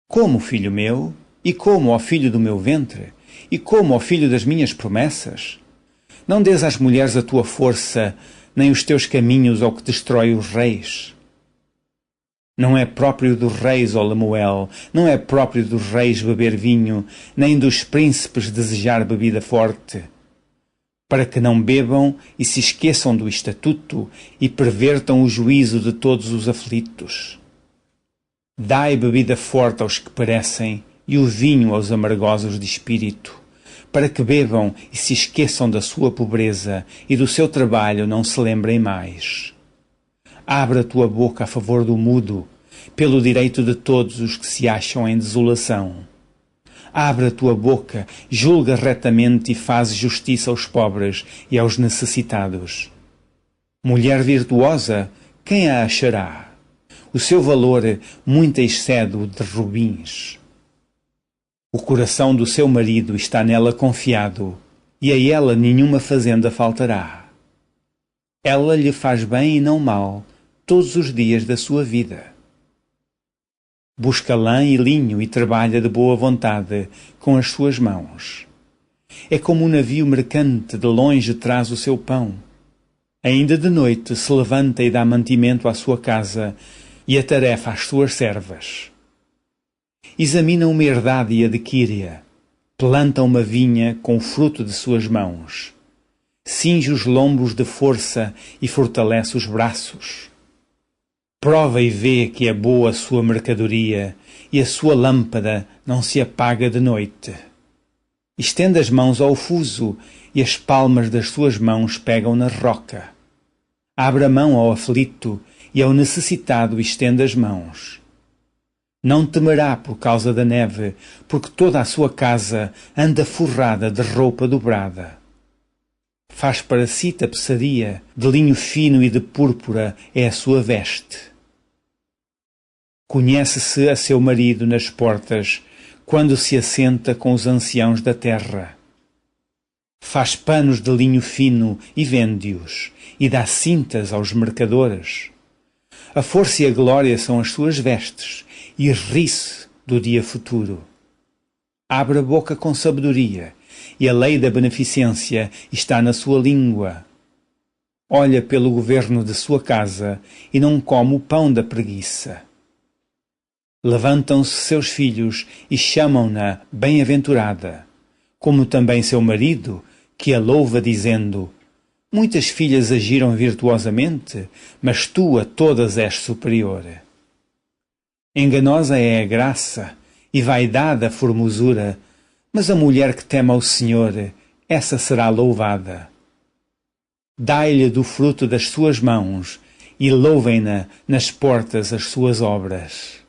Como, filho meu, e como, ó filho do meu ventre, e como, ó filho das minhas promessas? Não dês às mulheres a tua força, nem os teus caminhos ao que destrói os reis. Não é próprio dos reis, ó Lemuel, não é próprio dos reis beber vinho, nem dos príncipes desejar bebida forte, para que não bebam e se esqueçam do estatuto e pervertam o juízo de todos os aflitos. Dai bebida forte aos que perecem e o vinho aos amargosos de espírito, para que bebam e se esqueçam da sua pobreza e do seu trabalho não se lembrem mais. Abre a tua boca a favor do mudo, pelo direito de todos os que se acham em desolação. Abre a tua boca, julga retamente e faz justiça aos pobres e aos necessitados. Mulher virtuosa, quem a achará? O seu valor muito excede o de rubins. O coração do seu marido está nela confiado, e a ela nenhuma fazenda faltará. Ela lhe faz bem e não mal, todos os dias da sua vida. Busca lã e linho e trabalha de boa vontade com as suas mãos. É como um navio mercante, de longe traz o seu pão. Ainda de noite se levanta e dá mantimento à sua casa e a tarefa às suas servas. Examina uma herdade e adquire-a. Planta uma vinha com o fruto de suas mãos. Cinge os lombos de força e fortalece os braços. Prova e vê que é boa a sua mercadoria e a sua lâmpada não se apaga de noite. Estende as mãos ao fuso e as palmas das suas mãos pegam na roca. Abre a mão ao aflito e ao necessitado estende as mãos. Não temerá por causa da neve, porque toda a sua casa anda forrada de roupa dobrada. Faz para si tapeçaria, de linho fino e de púrpura é a sua veste. Conhece-se a seu marido nas portas, quando se assenta com os anciãos da terra. Faz panos de linho fino e vende-os, e dá cintas aos mercadores. A força e a glória são as suas vestes, e ri-se do dia futuro. Abre a boca com sabedoria, e a lei da beneficência está na sua língua. Olha pelo governo de sua casa, e não come o pão da preguiça. Levantam-se seus filhos e chamam-na bem-aventurada, como também seu marido, que a louva dizendo: muitas filhas agiram virtuosamente, mas tu a todas és superior. Enganosa é a graça, e vaidade a formosura, mas a mulher que teme ao Senhor, essa será louvada. Dai-lhe do fruto das suas mãos, e louvem-na nas portas as suas obras.